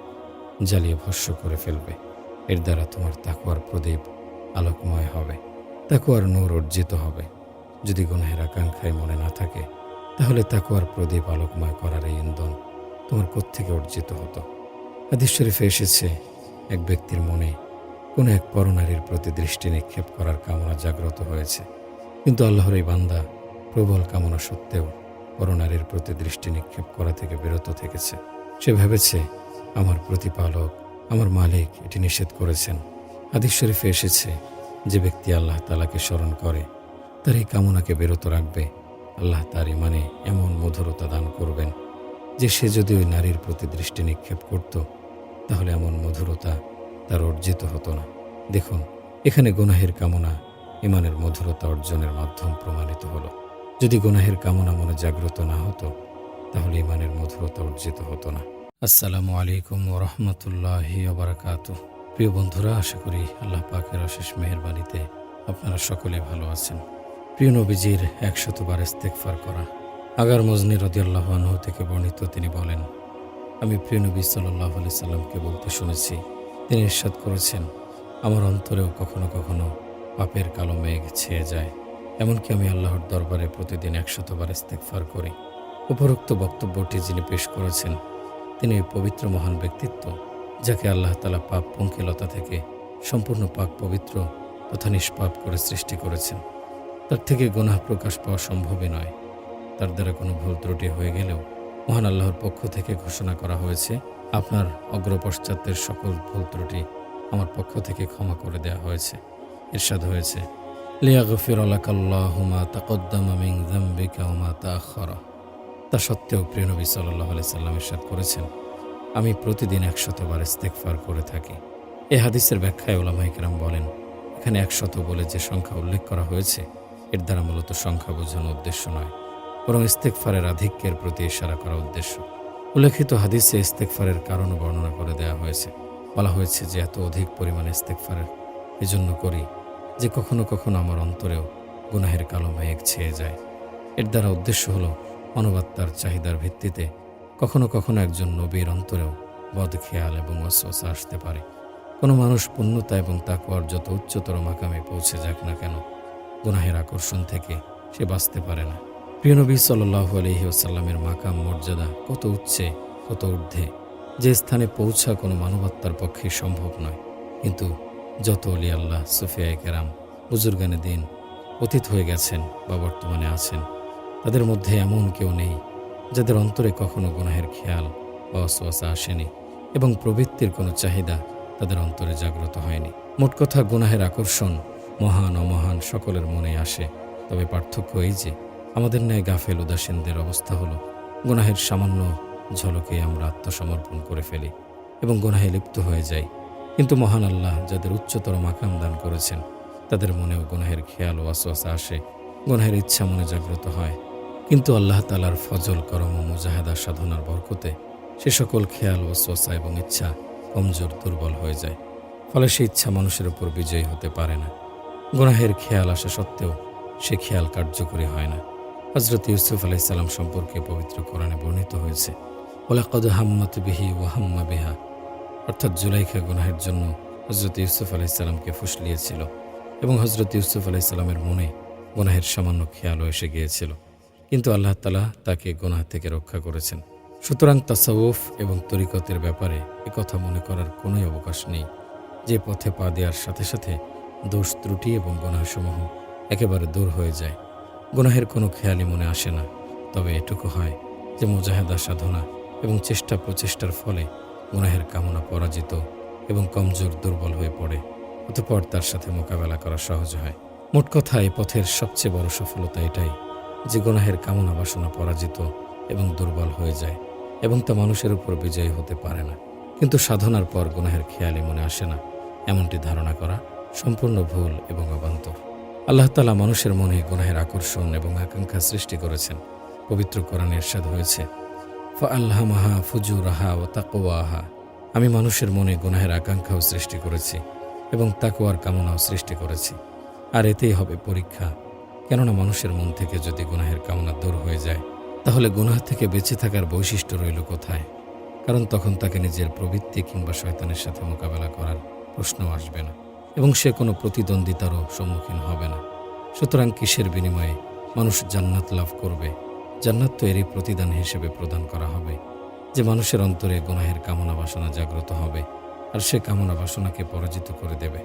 জ্বালিয়ে ভস্ম করে ফেলবে। এর দ্বারা তোমার তাকওয়ার প্রদীপ আলোকময় হবে, তাকওয়ার নূর অর্জিত হবে। যদি গুনাহের আকাঙ্ক্ষায় মনে না থাকে, তাহলে তাকওয়ার প্রদীপ আলোকময় করার এই ইন্ধন তোমার কোত্থেকে অর্জিত হতো? হাদিস শরীফে এসেছে, এক ব্যক্তির মনে কোনো এক পরনারীর প্রতি দৃষ্টি নিক্ষেপ করার কামনা জাগ্রত হয়েছে, কিন্তু আল্লাহর এই বান্দা প্রবল কামনা সত্ত্বেও পরনারীর প্রতি দৃষ্টি নিক্ষেপ করা থেকে বিরত থেকেছে। সে ভেবেছে, আমার প্রতিপালক, আমার মালিক এটি নিষেধ করেছেন। হাদিস শরীফে এসেছে, যে ব্যক্তি আল্লাহ তাআলাকে স্মরণ করে, তার এই কামনাকে বিরত রাখবে, আল্লাহ তার ইমানে এমন মধুরতা দান করবেন যে সে যদি ওই নারীর প্রতি দৃষ্টি নিক্ষেপ করত, তাহলে এমন মধুরতা তার অর্জিত হতো না। দেখুন, এখানে গুনাহের কামনা ইমানের মধুরতা অর্জনের মাধ্যম প্রমাণিত হলো। যদি গুনাহের কামনা মনে জাগ্রত না হতো, তাহলে ইমানের মধুরতা অর্জিত হতো না। আসসালামু আলাইকুম ওয়া রাহমাতুল্লাহি ওয়া বারাকাতুহু। প্রিয় বন্ধুরা, আশা করি আল্লাহ পাকের অশেষ মেহেরবানিতে আপনারা সকলে ভালো আছেন। প্রিয় নবীজির 100 বার ইস্তেগফার করা। আগার মজনি রাদিয়াল্লাহু আনহু থেকে বর্ণিত, তিনি বলেন, আমি প্রিয় নবী সাল্লাল্লাহু আলাইহি সাল্লামকে বলতে শুনেছি, তিনি ইরশাদ করেছেন, আমার অন্তরেও কখনো কখনো পাপের কালো মেঘ ছেয়ে যায়, এমনকি আমি আল্লাহর দরবারে প্রতিদিন 100 বার ইস্তেগফার করি। উপরোক্ত বক্তব্যটি যিনি পেশ করেছেন, তিনি এই পবিত্র মহান ব্যক্তিত্ব, যাকে আল্লাহ তাআলা পাপ পঙ্কিলতা থেকে সম্পূর্ণ পাক পবিত্র তথা নিষ্পাপ করে সৃষ্টি করেছেন। তার থেকে গুনাহ প্রকাশ পাওয়া সম্ভবই নয়। তার দ্বারা কোনো ভুল ত্রুটি হয়ে গেলেও মহান আল্লাহর পক্ষ থেকে ঘোষণা করা হয়েছে, আপনার অগ্রপশ্চাতের সকল ভুল ত্রুটি আমার পক্ষ থেকে ক্ষমা করে দেওয়া হয়েছে। ইরশাদ হয়েছে, লিয়াগফিরা লাকাল্লাহু মা তাকদ্দামা মিন যামবিকা ওয়া মা তাআখারা। তা সত্ত্বেও প্রিয় নবী সাল্লাল্লাহু আলাইহি সাল্লাম ইরশাদ করেছেন, আমি প্রতিদিন 100 বার ইস্তেগফার করে থাকি। এই হাদিসের ব্যাখ্যায় উলামায়ে কেরাম বলেন, এখানে 100 বলে যে সংখ্যা উল্লেখ করা হয়েছে, এর দ্বারা মূলত সংখ্যা বোঝানো উদ্দেশ্য নয়, বরং ইস্তেগফারের আধিক্যের প্রতি ইশারা করা উদ্দেশ্য। উল্লেখিত হাদিসে ইস্তেগফারের কারণও বর্ণনা করে দেওয়া হয়েছে। বলা হয়েছে যে এত অধিক পরিমাণে ইস্তেগফার এজন্য করি যে কখনো কখনো আমার অন্তরেও গুনাহের কালো মেঘ ছেয়ে যায়। এর দ্বারা উদ্দেশ্য হলো মানবাত্মার চাহিদার ভিত্তিতে কখনো কখনো একজন নবীর অন্তরেও বদ খেয়াল এবং ওয়াসওয়াসা আসতে পারে। কোনো মানুষ পূর্ণতা এবং তাকওয়ার যত উচ্চতর মাকামে পৌঁছে যাক না কেন, গুনাহের আকর্ষণ থেকে সে বাঁচতে পারে না। প্রিয় নবী সাল্লাল্লাহু আলাইহি ওয়াসাল্লামের মাকাম মর্যাদা কত উচ্চে, কত ঊর্ধ্বে, যে স্থানে পৌঁছা কোনো মানবাত্মার পক্ষে সম্ভব নয়। কিন্তু যত ওলি আল্লাহ, সুফিয়ায়ে কেরাম, বুজুর্গানে দিন অতীত হয়ে গেছেন বা বর্তমানে আছেন, তাদের মধ্যে এমন কেউ নেই যাদের অন্তরে কখনো গুনাহের খেয়াল বা ওয়াসওয়াসা আসেনি এবং প্রবৃত্তির কোনো চাহিদা তাদের অন্তরে জাগ্রত হয়নি। মোট কথা, গুনাহের আকর্ষণ মহান অমহান সকলের মনে আসে। তবে পার্থক্য এই যে, আমাদের ন্যায় গাফেল উদাসীনদের অবস্থা হলো, গুনাহের সামান্য ঝলকে আমরা আত্মসমর্পণ করে ফেলি এবং গুনাহে লিপ্ত হয়ে যাই। কিন্তু মহান আল্লাহ যাদের উচ্চতর মাকাম দান করেছেন, তাদের মনেও গুনাহের খেয়াল ও ওয়াসওয়াসা আসে, গুনাহের ইচ্ছা মনে জাগ্রত হয়। কিন্তু আল্লাহ তাআলার ফজল, করম ও মুজাহাদা সাধনার বরকতে সে সকল খেয়াল, ওয়াসওয়াসা এবং ইচ্ছা কমজোর, দুর্বল হয়ে যায়। ফলে সে ইচ্ছা মানুষের উপর বিজয়ী হতে পারে না। গুনাহের খেয়াল আসা সত্ত্বেও সে খেয়াল কার্যকরী হয় না। হযরত ইউসুফ আলাইহিস সালাম সম্পর্কে পবিত্র কোরআনে বর্ণিত হয়েছে, ওয়ালাকাদ হাম্মাত বিহি ওয়া হাম্মা বিহা। অর্থাৎ জুলাইখা গুনাহের জন্য হযরত ইউসুফ আলাইহিস সালামকে ফুসলিয়েছিল এবং হযরত ইউসুফ আলাইহিস সালামের মনে গুনাহের সামান্য খেয়ালও এসে গিয়েছিল, কিন্তু আল্লাহ তাআলা তাকে গুনাহ থেকে রক্ষা করেছেন। সুতরাং তাসাউফ এবং তরিকতের ব্যাপারে একথা মনে করার কোনোই অবকাশ নেই যে পথে পা দেওয়ার সাথে সাথে দোষ ত্রুটি এবং গুনাহসমূহ একেবারে দূর হয়ে যায়। গুনাহের কোনো খেয়ালই মনে আসে না। তবে এটুকু হয় যে মুজাহাদা সাধনা এবং চেষ্টা প্রচেষ্টার ফলে গুনাহের কামনা পরাজিত এবং কমজোর দুর্বল হয়ে পড়ে, অতঃপর তার সাথে মোকাবেলা করা সহজ হয়। মোট কথা, এই পথের সবচেয়ে বড় সফলতা এটাই যে গুনাহের কামনা বাসনা পরাজিত এবং দুর্বল হয়ে যায় এবং তা মানুষের উপর বিজয়ী হতে পারে না। কিন্তু সাধনার পর গুনাহের খেয়ালই মনে আসে না, এমনটি ধারণা করা সম্পূর্ণ ভুল এবং অবান্তর। আল্লাহ তাআলা মানুষের মনে গুনাহের আকর্ষণ এবং আকাঙ্ক্ষা সৃষ্টি করেছেন। পবিত্র কোরআনে ইরশাদ হয়েছে, ফাআলহামাহা ফুজুরাহা ওয়া তাকওয়াহা, আমি মানুষের মনে গুনাহের আকাঙ্ক্ষাও সৃষ্টি করেছি এবং তাকওয়ার কামনাও সৃষ্টি করেছি। আর এতেই হবে পরীক্ষা, কেননা মানুষের মন থেকে যদি গুনাহের কামনা দূর হয়ে যায়, তাহলে গুনাহ থেকে বেঁচে থাকার বৈশিষ্ট্য রইল কোথায়? কারণ তখন তাকে নিজের প্রবৃত্তি কিংবা শয়তানের সাথে মোকাবেলা করার প্রশ্ন আসবে না এবং সে কোনো প্রতিদ্বন্দ্বিতারও সম্মুখীন হবে না। সুতরাং কিসের বিনিময়ে মানুষ জান্নাত লাভ করবে? জান্নাত তো এরই প্রতিদান হিসেবে প্রদান করা হবে যে মানুষের অন্তরে গুনাহের কামনা বাসনা জাগ্রত হবে আর সে কামনা বাসনাকে পরাজিত করে দেবে।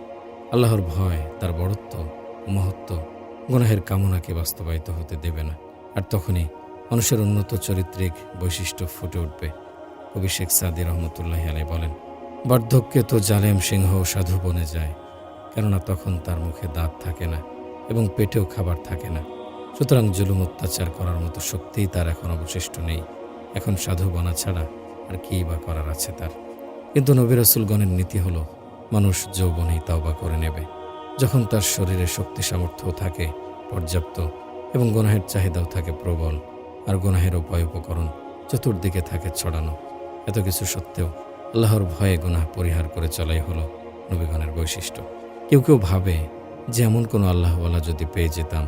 আল্লাহর ভয়, তার বড়ত্ব ও মহত্ব গুনাহের কামনাকে বাস্তবায়িত হতে দেবে না। আর তখনই মানুষের উন্নত চরিত্রিক বৈশিষ্ট্য ফুটে উঠবে। কবি শেখ সাদি রহমতুল্লাহ আলাইহি বলেন, বার্ধক্যে তো জালেম সিংহ সাধু বনে যায়, কেননা তখন তার মুখে দাঁত থাকে না এবং পেটেও খাবার থাকে না। সুতরাং জুলুম অত্যাচার করার মতো শক্তিই তার এখন অবশিষ্ট নেই। এখন সাধু বনা ছাড়া আর কী বা করার আছে তার? কিন্তু নবী রাসূলগণের নীতি হলো মানুষ যৌবনেই তাওবা করে নেবে, যখন তার শরীরে শক্তি সামর্থ্য থাকে পর্যাপ্ত এবং গুনাহের চাহিদাও থাকে প্রবল, আর গুনাহের উপায় উপকরণ চতুর্দিকে থাকে ছড়ানো। এত কিছু সত্ত্বেও আল্লাহর ভয়ে গুনাহ পরিহার করে চলাই হলো নবীগণের বৈশিষ্ট্য। কেউ কেউ ভাবে যে এমন কোনো আল্লাহওয়ালা যদি পেয়ে যেতাম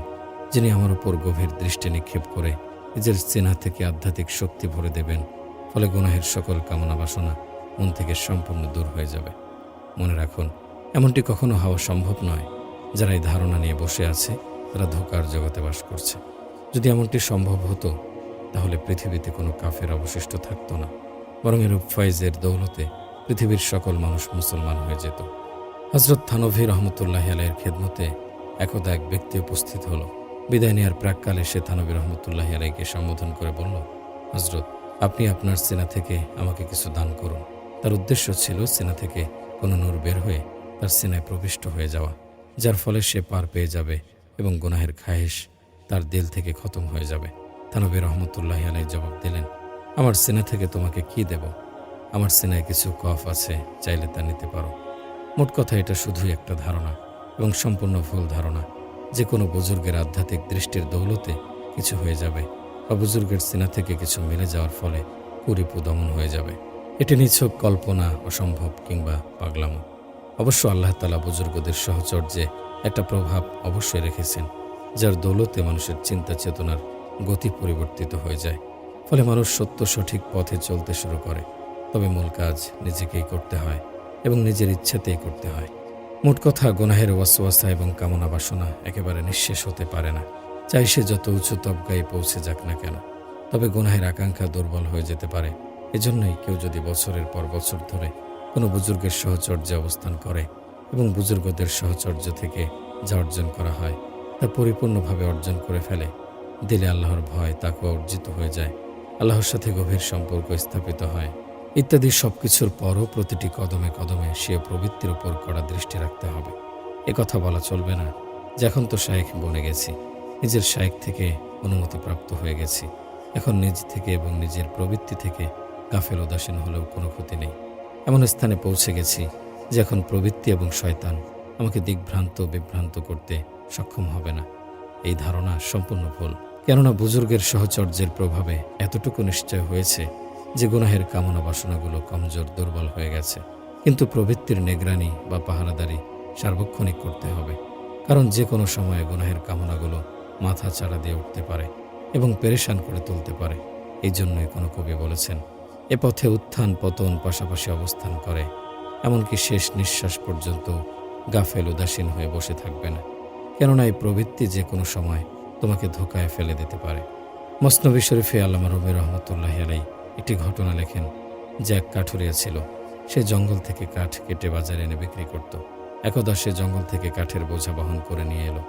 যিনি আমার উপর গভীর দৃষ্টি নিক্ষেপ করে নিজের চেনা থেকে আধ্যাত্মিক শক্তি ভরে দেবেন, ফলে গুনাহের সকল কামনা বাসনা মন থেকে সম্পূর্ণ দূর হয়ে যাবে। মনে রাখুন, এমনটি কখনো হওয়া সম্ভব নয়। যারা এই ধারণা নিয়ে বসে আছে তারা ধোঁকার জগতে বাস করছে। যদি এমনটি সম্ভব হতো তাহলে পৃথিবীতে কোনো কাফের অবশিষ্ট থাকতো না, বরং এরূপ ফয়েজের দৌলতে পৃথিবীর সকল মানুষ মুসলমান হয়ে যেত। হযরত থানভী রহমতুল্লাহ আলাইহির খেদমতে একদা এক ব্যক্তি উপস্থিত হলো। বিদায় নেওয়ার প্রাককালে সে থানভী রহমতুল্লাহ আলাইহিকে সম্বোধন করে বলল, হযরত, আপনি আপনার সিনা থেকে আমাকে কিছু দান করুন। তার উদ্দেশ্য ছিল সিনা থেকে কোনো নূর বের হয়ে তার সিনায় প্রবিষ্ট হয়ে যাওয়া, যার ফলে সে পার পেয়ে যাবে এবং গুনাহের খায়েশ তার দিল থেকে খতম হয়ে যাবে। থানভী রহমতুল্লাহ আলাইহি জবাব দিলেন, আমার সিনা থেকে তোমাকে কি দেব? আমার সিনায় কিছু কফ আছে, চাইলে তা নিতে পারো। মোট কথা, এটা শুধুই একটা ধারণা এবং সম্পূর্ণ ভুল ধারণা যে কোনো বুজুর্গের আধ্যাত্মিক দৃষ্টির দৌলতে কিছু হয়ে যাবে বা বুজুর্গের সিনা থেকে কিছু মিলে যাওয়ার ফলে কুরিপু দমন হয়ে যাবে। এটি নিছক কল্পনা, অসম্ভব কিংবা পাগলামো। অবশ্য আল্লাহ তাআলা বুজুর্গদের সাহচর্যে একটা প্রভাব অবশ্যই রেখেছেন, যার দৌলতে মানুষের চিন্তা চেতনার গতি পরিবর্তিত হয়ে যায়, ফলে মানুষ সত্য সঠিক পথে চলতে শুরু করে। তবে মূল কাজ নিজেকেই করতে হয় এবং নিজের ইচ্ছাতেই করতে হয়। মোট কথা, গুনাহের ওয়াসওয়াসা এবং কামনা বাসনা একেবারে নিঃশেষ হতে পারে না, চাই সে যত উঁচু তবগায় পৌঁছে যাক না কেন। তবে গুনাহের আকাঙ্ক্ষা দুর্বল হয়ে যেতে পারে। এজন্যই কেউ যদি বছরের পর বছর ধরে কোনো বুজুর্গের সাহচর্যে অবস্থান করে এবং বুজুর্গদের সাহচর্য থেকে যা অর্জন করা হয় তা পরিপূর্ণভাবে অর্জন করে ফেলে, দিলে আল্লাহর ভয় তাকওয়া অর্জিত হয়ে যায়, আল্লাহর সাথে গভীর সম্পর্ক স্থাপিত হয় ইত্যাদি সবকিছুর পরও প্রতিটি কদমে কদমে সে প্রবৃত্তির উপর কড়া দৃষ্টি রাখতে হবে। কথা বলা চলবে না যে এখন তো শায়েখ বনে গেছি, নিজের শায়েখ থেকে অনুমতিপ্রাপ্ত হয়ে গেছি, এখন নিজ থেকে এবং নিজের প্রবৃত্তি থেকে গাফেল উদাসীন হলেও কোনো ক্ষতি নেই। এমন স্থানে পৌঁছে গেছি যে এখন প্রবৃত্তি এবং শয়তান আমাকে দিকভ্রান্ত বিভ্রান্ত করতে সক্ষম হবে না। এই ধারণা সম্পূর্ণ ভুল, কেননা বুজুর্গের সাহচর্যের প্রভাবে এতটুকু নিশ্চয় হয়েছে যে গুনাহের কামনা বাসনাগুলো কমজোর দুর্বল হয়ে গেছে। কিন্তু প্রবৃত্তির নিগরানি বা পাহারাদারি সার্বক্ষণিক করতে হবে, কারণ যে কোনো সময়ে গুনাহের কামনাগুলো মাথা চাড়া দিয়ে উঠতে পারে এবং পেরেশান করে তুলতে পারে। এই জন্যই কোনো কবি বলেছেন, এ পথে উত্থান পতন পাশাপাশি অবস্থান করে, এমনকি শেষ নিঃশ্বাস পর্যন্ত গাফেল উদাসীন হয়ে বসে থাকবে না, কেননা এই প্রবৃত্তি যে কোনো সময় তোমাকে ধোকায় ফেলে দিতে পারে। মসনবী শরীফে আল্লামা রুমি রহমতুল্লাহ আলাইহি একটি ঘটনা লেখেন যে এক কাঠুরিয়া ছিল। সে জঙ্গল থেকে কাঠ কেটে বাজারে এনে বিক্রি করত। একদা সে জঙ্গল থেকে কাঠের বোঝা বহন করে নিয়ে এলো।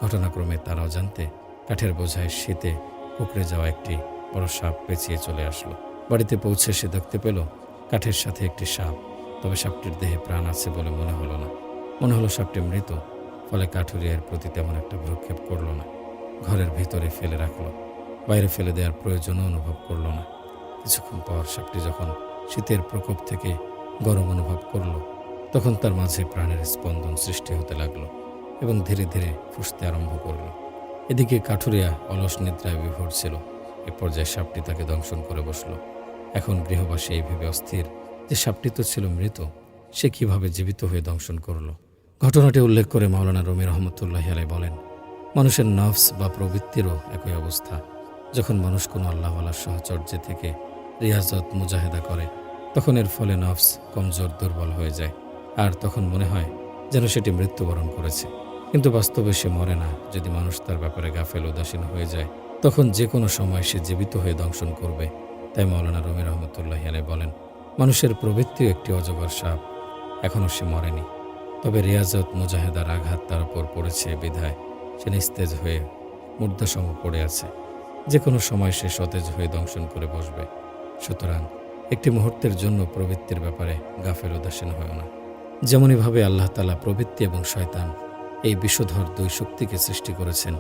ঘটনাক্রমে তারাও জানতে কাঠের বোঝায় শীতে কুকড়ে যাওয়া একটি বড় সাপ পেঁচিয়ে চলে আসলো। বাড়িতে পৌঁছে সে দেখতে পেল কাঠের সাথে একটি সাপ, তবে সাপটির দেহে প্রাণ আছে বলে মনে হলো না। মনে হলো সাপটি মৃত, ফলে কাঠুরিয়া এর প্রতি তেমন একটা ভ্রুক্ষেপ করল না। ঘরের ভিতরে ফেলে রাখলো, বাইরে ফেলে দেওয়ার প্রয়োজনও অনুভব করল না। কিছুক্ষণ পর সাপটি যখন শীতের প্রকোপ থেকে গরম অনুভব করল, তখন তার মাঝে প্রাণের স্পন্দন সৃষ্টি হতে লাগলো এবং ধীরে ধীরে ফুঁসতে আরম্ভ করল। এদিকে কাঠুরিয়া অলস নিদ্রায় বিভোর ছিল। এ পর্যায়ে সাপটি তাকে দংশন করে বসল। এখন গৃহবাসী এই ভেবে অস্থির যে সাপটি তো ছিল মৃত, সে কিভাবে জীবিত হয়ে দংশন করল। ঘটনাটি উল্লেখ করে মাওলানা রুমি রহমতুল্লাহ আলাইহি বলেন, মানুষের নফস বা প্রবৃত্তিরও একই অবস্থা। যখন মানুষ কোনো আল্লাহওয়ালার সাহচর্যে থেকে রিয়াজত মুজাহেদা করে, তখন এর ফলে নফস কমজোর দুর্বল হয়ে যায়, আর তখন মনে হয় যেন সেটি মৃত্যুবরণ করেছে। কিন্তু বাস্তবে সে মরে না। যদি মানুষ তার ব্যাপারে গাফেল উদাসীন হয়ে যায়, তখন যে কোনো সময় সে জীবিত হয়ে দংশন করবে। তাই মাওলানা রুমি রহমতুল্লাহ আলাইহি বলেন, মানুষের প্রবৃত্তিও একটি অজগর সাপ, এখনও সে মরেনি। তবে রিয়াজত মুজাহেদার আঘাত তার উপর পড়েছে বিধায় সে নিস্তেজ হয়ে মুর্দাসম পড়ে আছে। যে কোনো সময় সে সতেজ হয়ে দংশন করে বসবে। সুতরাং একটি মুহূর্তের জন্য প্রবৃত্তির ব্যাপারে গাফেল উদাসীন হয় না। যেমনইভাবে আল্লাহ তাআলা প্রবৃত্তি এবং শয়তান এই বিষধর দুই শক্তিকে সৃষ্টি করেছেন,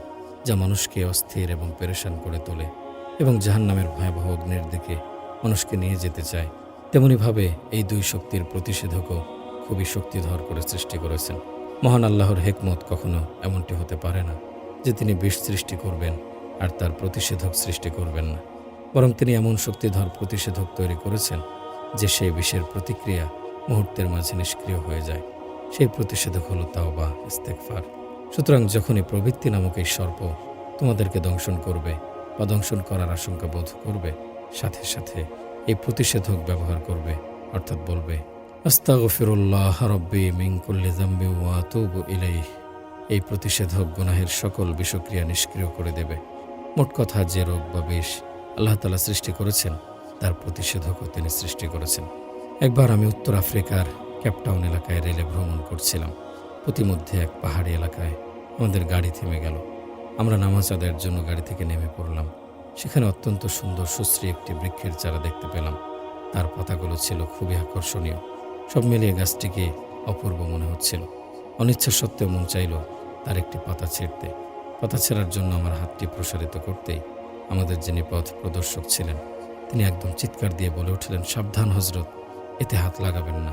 যা মানুষকে অস্থির এবং পেরেশান করে তোলে এবং জাহান্নামের ভয়াবহ অগ্নির দিকে মানুষকে নিয়ে যেতে চায়, তেমনিভাবে এই দুই শক্তির প্রতিষেধকও খুবই শক্তিধর করে সৃষ্টি করেছেন। মহান আল্লাহর হিকমত কখনো এমনটি হতে পারে না যে তিনি বিষ সৃষ্টি করবেন আর তার প্রতিষেধক সৃষ্টি করবেন না, বরং তিনি এমন শক্তিধর প্রতিষেধক তৈরি করেছেন যে সেই বিষের প্রতিক্রিয়া মুহূর্তের মাঝে নিষ্ক্রিয় হয়ে যায়। সেই প্রতিষেধক হলো তাওবা, ইস্তেগফার। সুতরাং যখনই প্রবৃত্তি নামক এই সর্প তোমাদেরকে দংশন করবে বা দংশন করার আশঙ্কা বোধ করবে, সাথে সাথে এই প্রতিষেধক ব্যবহার করবে, অর্থাৎ বলবে, আস্তাগফিরুল্লাহ রাব্বি মিন কুল্লি যামবি ওয়া আতুবু ইলাইহি। এই প্রতিষেধক গুনাহের সকল বিষক্রিয়া নিষ্ক্রিয় করে দেবে। মোট কথা, যে রোগ বা বিষ আল্লাহ তাআলা সৃষ্টি করেছেন, তার প্রতিষেধকও তিনি সৃষ্টি করেছেন। একবার আমি উত্তর আফ্রিকার কেপটাউন এলাকায় রেলে ভ্রমণ করছিলাম। প্রতিমধ্যে এক পাহাড়ি এলাকায় আমাদের গাড়ি থেমে গেল। আমরা নামাজ আদায়ের জন্য গাড়ি থেকে নেমে পড়লাম। সেখানে অত্যন্ত সুন্দর সুশ্রী একটি বৃক্ষের চারা দেখতে পেলাম। তার পাতাগুলো ছিল খুবই আকর্ষণীয়। সব মিলিয়ে গাছটিকে অপূর্ব মনে হচ্ছিল। অনিচ্ছা সত্ত্বেও মন চাইল তার একটি পাতা ছিঁড়তে। পাতা ছেঁড়ার জন্য আমার হাতটি প্রসারিত করতেই আমাদের যিনি পথ প্রদর্শক ছিলেন, তিনি একদম চিৎকার দিয়ে বলে উঠলেন, সাবধান হজরত, এতে হাত লাগাবেন না।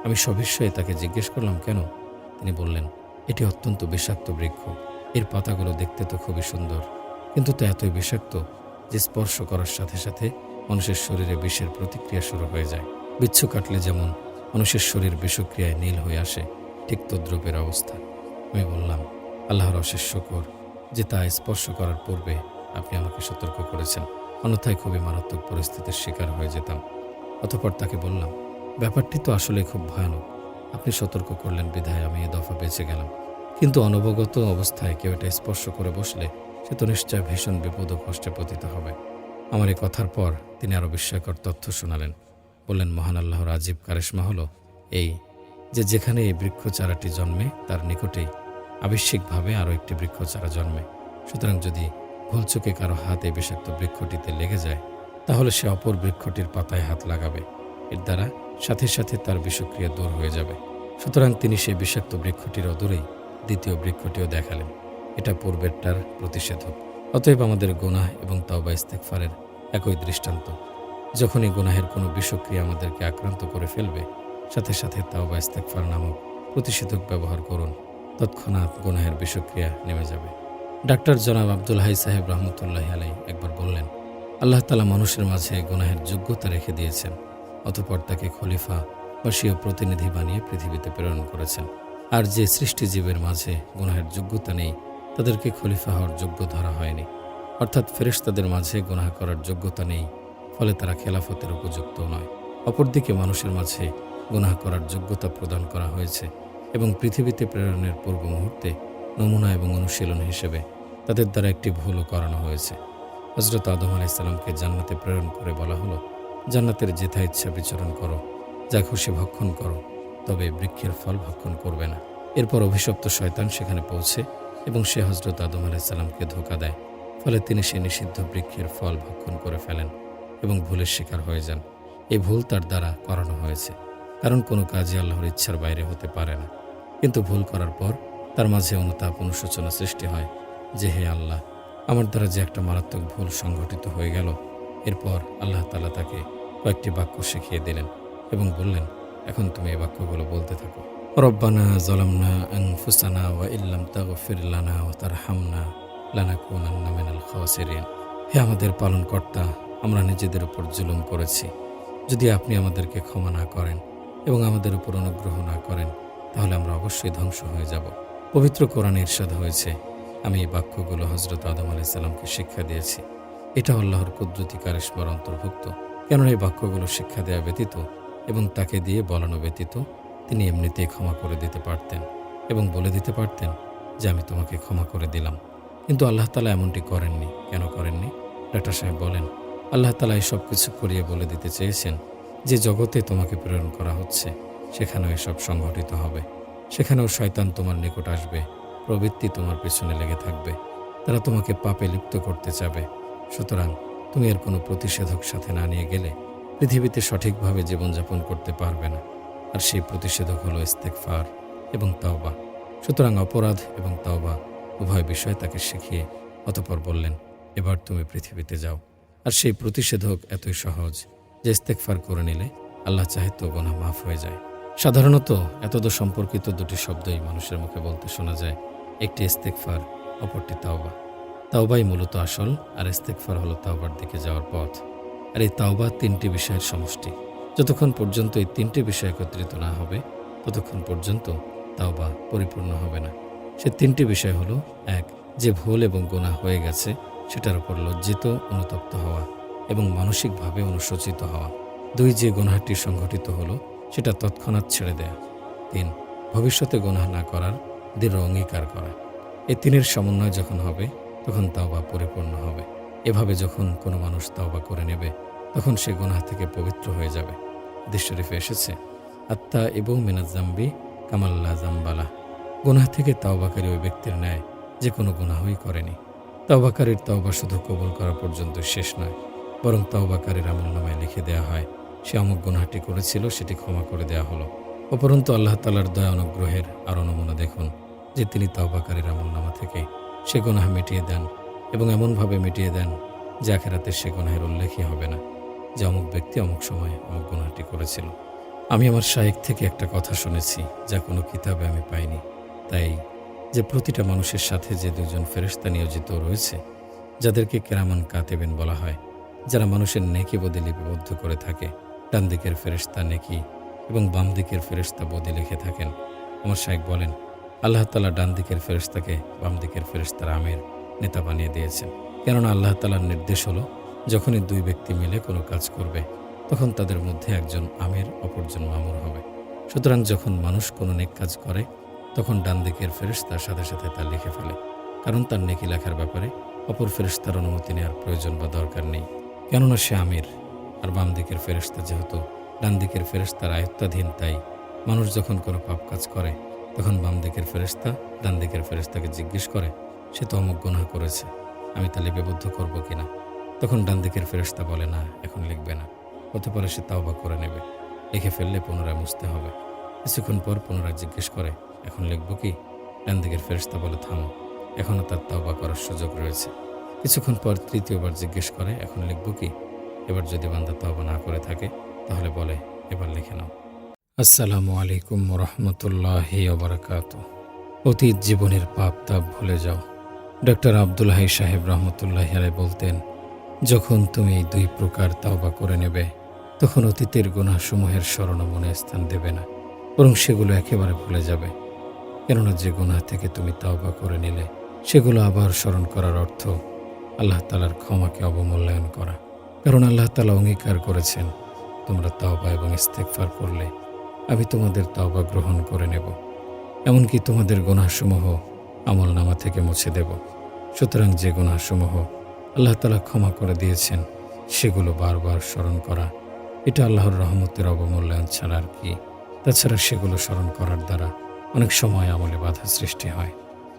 আমি সবিস্ময়ে তাকে জিজ্ঞেস করলাম, কেন? তিনি বললেন, এটি অত্যন্ত বিষাক্ত বৃক্ষ। এর পাতাগুলো দেখতে তো খুবই সুন্দর, কিন্তু তা এতই বিষাক্ত যে স্পর্শ করার সাথে সাথে মানুষের শরীরে বিষের প্রতিক্রিয়া শুরু হয়ে যায়। বিচ্ছু কাটলে যেমন মানুষের শরীর বিষক্রিয়ায় নীল হয়ে আসে, ঠিক তদ্রূপের অবস্থা। আমি বললাম, আল্লাহর অশেষ শুকর যে তা স্পর্শ করার পূর্বে আপনি আমাকে সতর্ক করেছেন, অন্যথায় খুবই মারাত্মক পরিস্থিতির শিকার হয়ে যেতাম। অতঃপর তাকে বললাম, ব্যাপারটি তো আসলে খুব ভয়ানক। আপনি সতর্ক করলেন বিধায় আমি এ দফা বেঁচে গেলাম, কিন্তু অনবগত অবস্থায় কেউ এটা স্পর্শ করে বসলে সে তো নিশ্চয় ভীষণ বিপদ ও কষ্টে পতিত হবে। আমার এই কথার পর তিনি আরও বিস্ময়কর তথ্য শোনালেন। বললেন, মহান আল্লাহর আজীব কারিশমা হলো এই যে যেখানে এই বৃক্ষ চারাটি জন্মে তার নিকটেই আবশ্যিকভাবে আরও একটি বৃক্ষ চারা জন্মে। সুতরাং যদি ভুলচুকে কারো হাত এই বিষাক্ত বৃক্ষটিতে লেগে যায়, তাহলে সে অপর বৃক্ষটির পাতায় হাত লাগাবে। এর দ্বারা সাথে সাথে তার বিষক্রিয়া দূর হয়ে যাবে। সুতরাং তিনি সেই বিষাক্ত বৃক্ষটির অদূরেই দ্বিতীয় বৃক্ষটিও দেখালেন। এটা পূর্বেরটার প্রতিষেধক। অতএব আমাদের গুনাহ এবং তাওবা ইস্তেগফারের একই দৃষ্টান্ত। যখনই গুনাহের কোনো বিষক্রিয়া আমাদেরকে আক্রান্ত করে ফেলবে, সাথে সাথে তাওবা ইস্তেগফার নামক প্রতিষেধক ব্যবহার করুন, তৎক্ষণাৎ গুনাহের বিষক্রিয়া নেমে যাবে। ডাক্তার জনাব আব্দুল হাই সাহেব রহমতুল্লাহি আলাইহি একবার বললেন, আল্লাহ তাআলা মানুষের মাঝে গুনাহের যোগ্যতা রেখে দিয়েছেন, অতঃপর তাকে খলিফা বা স্বীয় প্রতিনিধি বানিয়ে পৃথিবীতে প্রেরণ করেছেন। আর যে সৃষ্টিজীবের মাঝে গুনাহের যোগ্যতা নেই, তাদেরকে খলিফা হওয়ার যোগ্য ধরা হয়নি। অর্থাৎ ফেরেশতাদের মাঝে গুনাহ করার যোগ্যতা নেই, ফলে তারা খেলাফতের উপযুক্ত নয়। অপরদিকে মানুষের মাঝে গুনাহ করার যোগ্যতা প্রদান করা হয়েছে এবং পৃথিবীতে প্রেরণের পূর্ব মুহূর্তে নমুনা এবং অনুশীলন হিসেবে তাদের দ্বারা একটি ভুলও করানো হয়েছে। হযরত আদম আলাইহিস সালামকে জান্নাতে প্রেরণ করে বলা হলো, জান্নাতের যেথা ইচ্ছা বিচরণ করো, যা খুশি ভক্ষণ করো, তবে বৃক্ষের ফল ভক্ষণ করবে না। এরপর অভিশপ্ত শয়তান সেখানে পৌঁছে এবং সে হযরত আদম আলাইহিস সালামকে ধোঁকা দেয় ফলে তিনি সেই নিষিদ্ধ বৃক্ষের ফল ভক্ষণ করে ফেলেন এবং ভুলের শিকার হয়ে যান। এই ভুল তার দ্বারা করানো হয়েছে, কারণ কোনো কাজই আল্লাহর ইচ্ছার বাইরে হতে পারে না। কিন্তু ভুল করার পর তার মাঝে অনুতাপ অনুশোচনা সৃষ্টি হয় যে, হে আল্লাহ, আমার দ্বারা যে একটা মারাত্মক ভুল সংঘটিত হয়ে গেল। এরপর আল্লাহ তাআলা তাকে কয়েকটি বাক্য শিখিয়ে দিলেন এবং বললেন, এখন তুমি এই বাক্যগুলো বলতে থাকো। রব্বানা যালামনা আনফুসানা ওয়া ইল্লাম তাগফির লানা ওয়া তারহামনা লানাকুনান্না মিনাল খাসিরিন। হে আমাদের পালনকর্তা, আমরা নিজেদের উপর জুলুম করেছি। যদি আপনি আমাদেরকে ক্ষমা না করেন এবং আমাদের উপর অনুগ্রহ না করেন, তাহলে আমরা অবশ্যই ধ্বংস হয়ে যাব। পবিত্র কোরআনে ইরশাদ হয়েছে, আমি এই বাক্যগুলো হযরত আদম আলাইহিস সালামকে শিক্ষা দিয়েছি। এটা আল্লাহর কুদরতি কারিশমার অন্তর্ভুক্ত। কেননা এই বাক্যগুলো শিক্ষা দেওয়া ব্যতীত এবং তাকে দিয়ে বলানো ব্যতীত তিনি এমনিতেই ক্ষমা করে দিতে পারতেন এবং বলে দিতে পারতেন যে আমি তোমাকে ক্ষমা করে দিলাম। কিন্তু আল্লাহ তাআলা এমনটি করেননি। কেন করেননি? ডাক্তার সাহেব বলেন, আল্লাহ তাআলা এই সব কিছু করিয়ে বলে দিতে চেয়েছেন যে জগতে তোমাকে প্রেরণ করা হচ্ছে সেখানেও এসব সংঘটিত হবে। সেখানেও শয়তান তোমার নিকট আসবে, প্রবৃত্তি তোমার পেছনে লেগে থাকবে, তারা তোমাকে পাপে লিপ্ত করতে চাবে। সুতরাং তুমি এর কোনো প্রতিষেধক সাথে না নিয়ে গেলে পৃথিবীতে সঠিকভাবে জীবনযাপন করতে পারবে না। আর সেই প্রতিষেধক হলো ইস্তেগফার এবং তাওবা। সুতরাং অপরাধ এবং তাওবা উভয় বিষয় তাকে শিখিয়ে অতঃপর বললেন, এবার তুমি পৃথিবীতে যাও। আর সেই প্রতিষেধক এতই সহজ যে ইস্তেগফার করে নিলে আল্লাহ চাহে তো গুনাহ মাফ হয়ে যায়। সাধারণত এতদ সম্পর্কিত দুটি শব্দই মানুষের মুখে বলতে শোনা যায়, একটি ইস্তেগফার, অপরটি তাওবা। তাওবাই মূলত আসল, আর ইস্তেগফার হলো তাওবার দিকে যাওয়ার পথ। আর এই তাওবা তিনটি বিষয়ের সমষ্টি। যতক্ষণ পর্যন্ত এই তিনটি বিষয় একত্রিত না হবে ততক্ষণ পর্যন্ত তাওবা পরিপূর্ণ হবে না। সে তিনটি বিষয় হলো, এক, যে ভুল এবং গুনাহ হয়ে গেছে সেটার উপর লজ্জিত, অনুতপ্ত হওয়া এবং মানসিকভাবে অনুশোচিত হওয়া। দুই, যে গুনাহটি সংঘটিত হলো সেটা তৎক্ষণাৎ ছেড়ে দেয়া। তিন, ভবিষ্যতে গুনাহ না করার দৃঢ় অঙ্গীকার করা। এই তিনের সমন্বয় যখন হবে তখন তাওবা পরিপূর্ণ হবে। এভাবে যখন কোনো মানুষ তাওবা করে নেবে তখন সে গুনাহ থেকে পবিত্র হয়ে যাবে। হাদিস শরীফে এসেছে, আত্তা ইবু মিনাজ জামবি কামাল্লা জামবালা। গুনাহ থেকে তাওবাকারী ওই ব্যক্তির ন্যায় যে কোনো গুনাহই করেনি। তাওবাকারীর তাওবা শুধু কবুল করা পর্যন্ত শেষ নয়, বরং তাওবাকারীর আমলনামায় লিখে দেওয়া হয় সে অমুক গুনাহটি করেছিল, সেটি ক্ষমা করে দেওয়া হলো। উপরন্তু আল্লাহ তাআলার দয়া অনুগ্রহের আরও নমুনা দেখুন যে তিনি তাওবাকারীর আমলনামা থেকে সে গুনাহ মিটিয়ে দেন এবং এমনভাবে মিটিয়ে দেন যে আখিরাতে সে গুনাহের উল্লেখই হবে না যে অমুক ব্যক্তি অমুক সময় অমুক গুনাহটি করেছিল। আমি আমার শায়েখ থেকে একটা কথা শুনেছি যা কোনো কিতাবে আমি পাইনি, তাই যে প্রতিটা মানুষের সাথে যে দুজন ফেরেশতা নিয়োজিত রয়েছে, যাদেরকে কেরামান কাতেবিন বলা হয়, যারা মানুষের নেকি বদি লিপিবদ্ধ করে থাকে। ডান দিকের ফেরেশতা নেকি এবং বাম দিকের ফেরেশতা বদি লিখে থাকেন। আমার শায়েখ বলেন, আল্লাহ তাআলা ডান দিকের ফেরেশতাকে বাম দিকের ফেরেশতার আমির, নেতা বানিয়ে দিয়েছেন। কেননা আল্লাহ তাআলার নির্দেশ হলো, যখনই দুই ব্যক্তি মিলে কোনো কাজ করবে তখন তাদের মধ্যে একজন আমির অপরজন মামুর হবে। সুতরাং যখন মানুষ কোনো নেক কাজ করে তখন ডান দিকের ফেরেশতার সাথে সাথে তা লিখে ফেলে, কারণ তার নেকি লেখার ব্যাপারে অপর ফেরেশতার অনুমতি নেওয়ার প্রয়োজন বা দরকার নেই, কেননা সে আমির। আর বাম দিকের ফেরেশতা যেহেতু ডান দিকের ফেরেশতার আয়ত্তাধীন, তাই মানুষ যখন কোনো পাপ কাজ করে তখন বাম দিকের ফেরেশতা ডান দিকের ফেরেশতাকে জিজ্ঞেস করে, সে তো অমুক গুনাহ করেছে, আমি তা লিপিবদ্ধ করব কিনা? তখন ডান দিকের ফেরেশতা বলে, না, এখন লিখবে না, হতে পারে সে তাওবা করে নেবে, লিখে ফেললে পুনরায় মুছতে হবে। কিছুক্ষণ পর পুনরায় জিজ্ঞেস করে, এখন লিখব কি? ডান দিকের ফেরেশতা বলে, থামো, এখনও তার তাওবা করার সুযোগ রয়েছে। কিছুক্ষণ পর তৃতীয়বার জিজ্ঞেস করে, এখন লিখব কি? এবার যদি বান্দা তাওবা না করে থাকে তাহলে বলে, এবার লিখে নাও। আসসালামু আলাইকুম রহমতুল্লাহি ওয়া বারাকাতুহু। অতীত জীবনের পাপ তাপ ভুলে যাও। ডক্টর আব্দুল হাই সাহেব রহমতুল্লাহি আলাইহি বলতেন, যখন তুমি এই দুই প্রকার তাওবা করে নেবে তখন অতীতের গুনাহসমূহের স্মরণ মনে স্থান দেবে না, বরং সেগুলো একেবারে ভুলে যাবে। কেননা যে গুনাহ থেকে তুমি তাওবা করে নিলে সেগুলো আবার স্মরণ করার অর্থ আল্লাহ তাআলার ক্ষমাকে অবমূল্যায়ন করা। কারণ আল্লাহ তাআলা অঙ্গীকার করেছেন, তোমরা তাওবা এবং ইস্তেগফার করলে আমি তোমাদের তাওবা গ্রহণ করে নেব, এমনকি তোমাদের গুনাহসমূহ আমলনামা থেকে মুছে দেব। সুতরাং যে গুনাহসমূহ আল্লাহ তাআলা ক্ষমা করে দিয়েছেন সেগুলো বারবার স্মরণ করা, এটা আল্লাহর রহমতের অবমূল্যায়ন ছাড়া আর কি। তাছাড়া সেগুলো স্মরণ করার দ্বারা অনেক সময় আমলে বাধা সৃষ্টি হয়।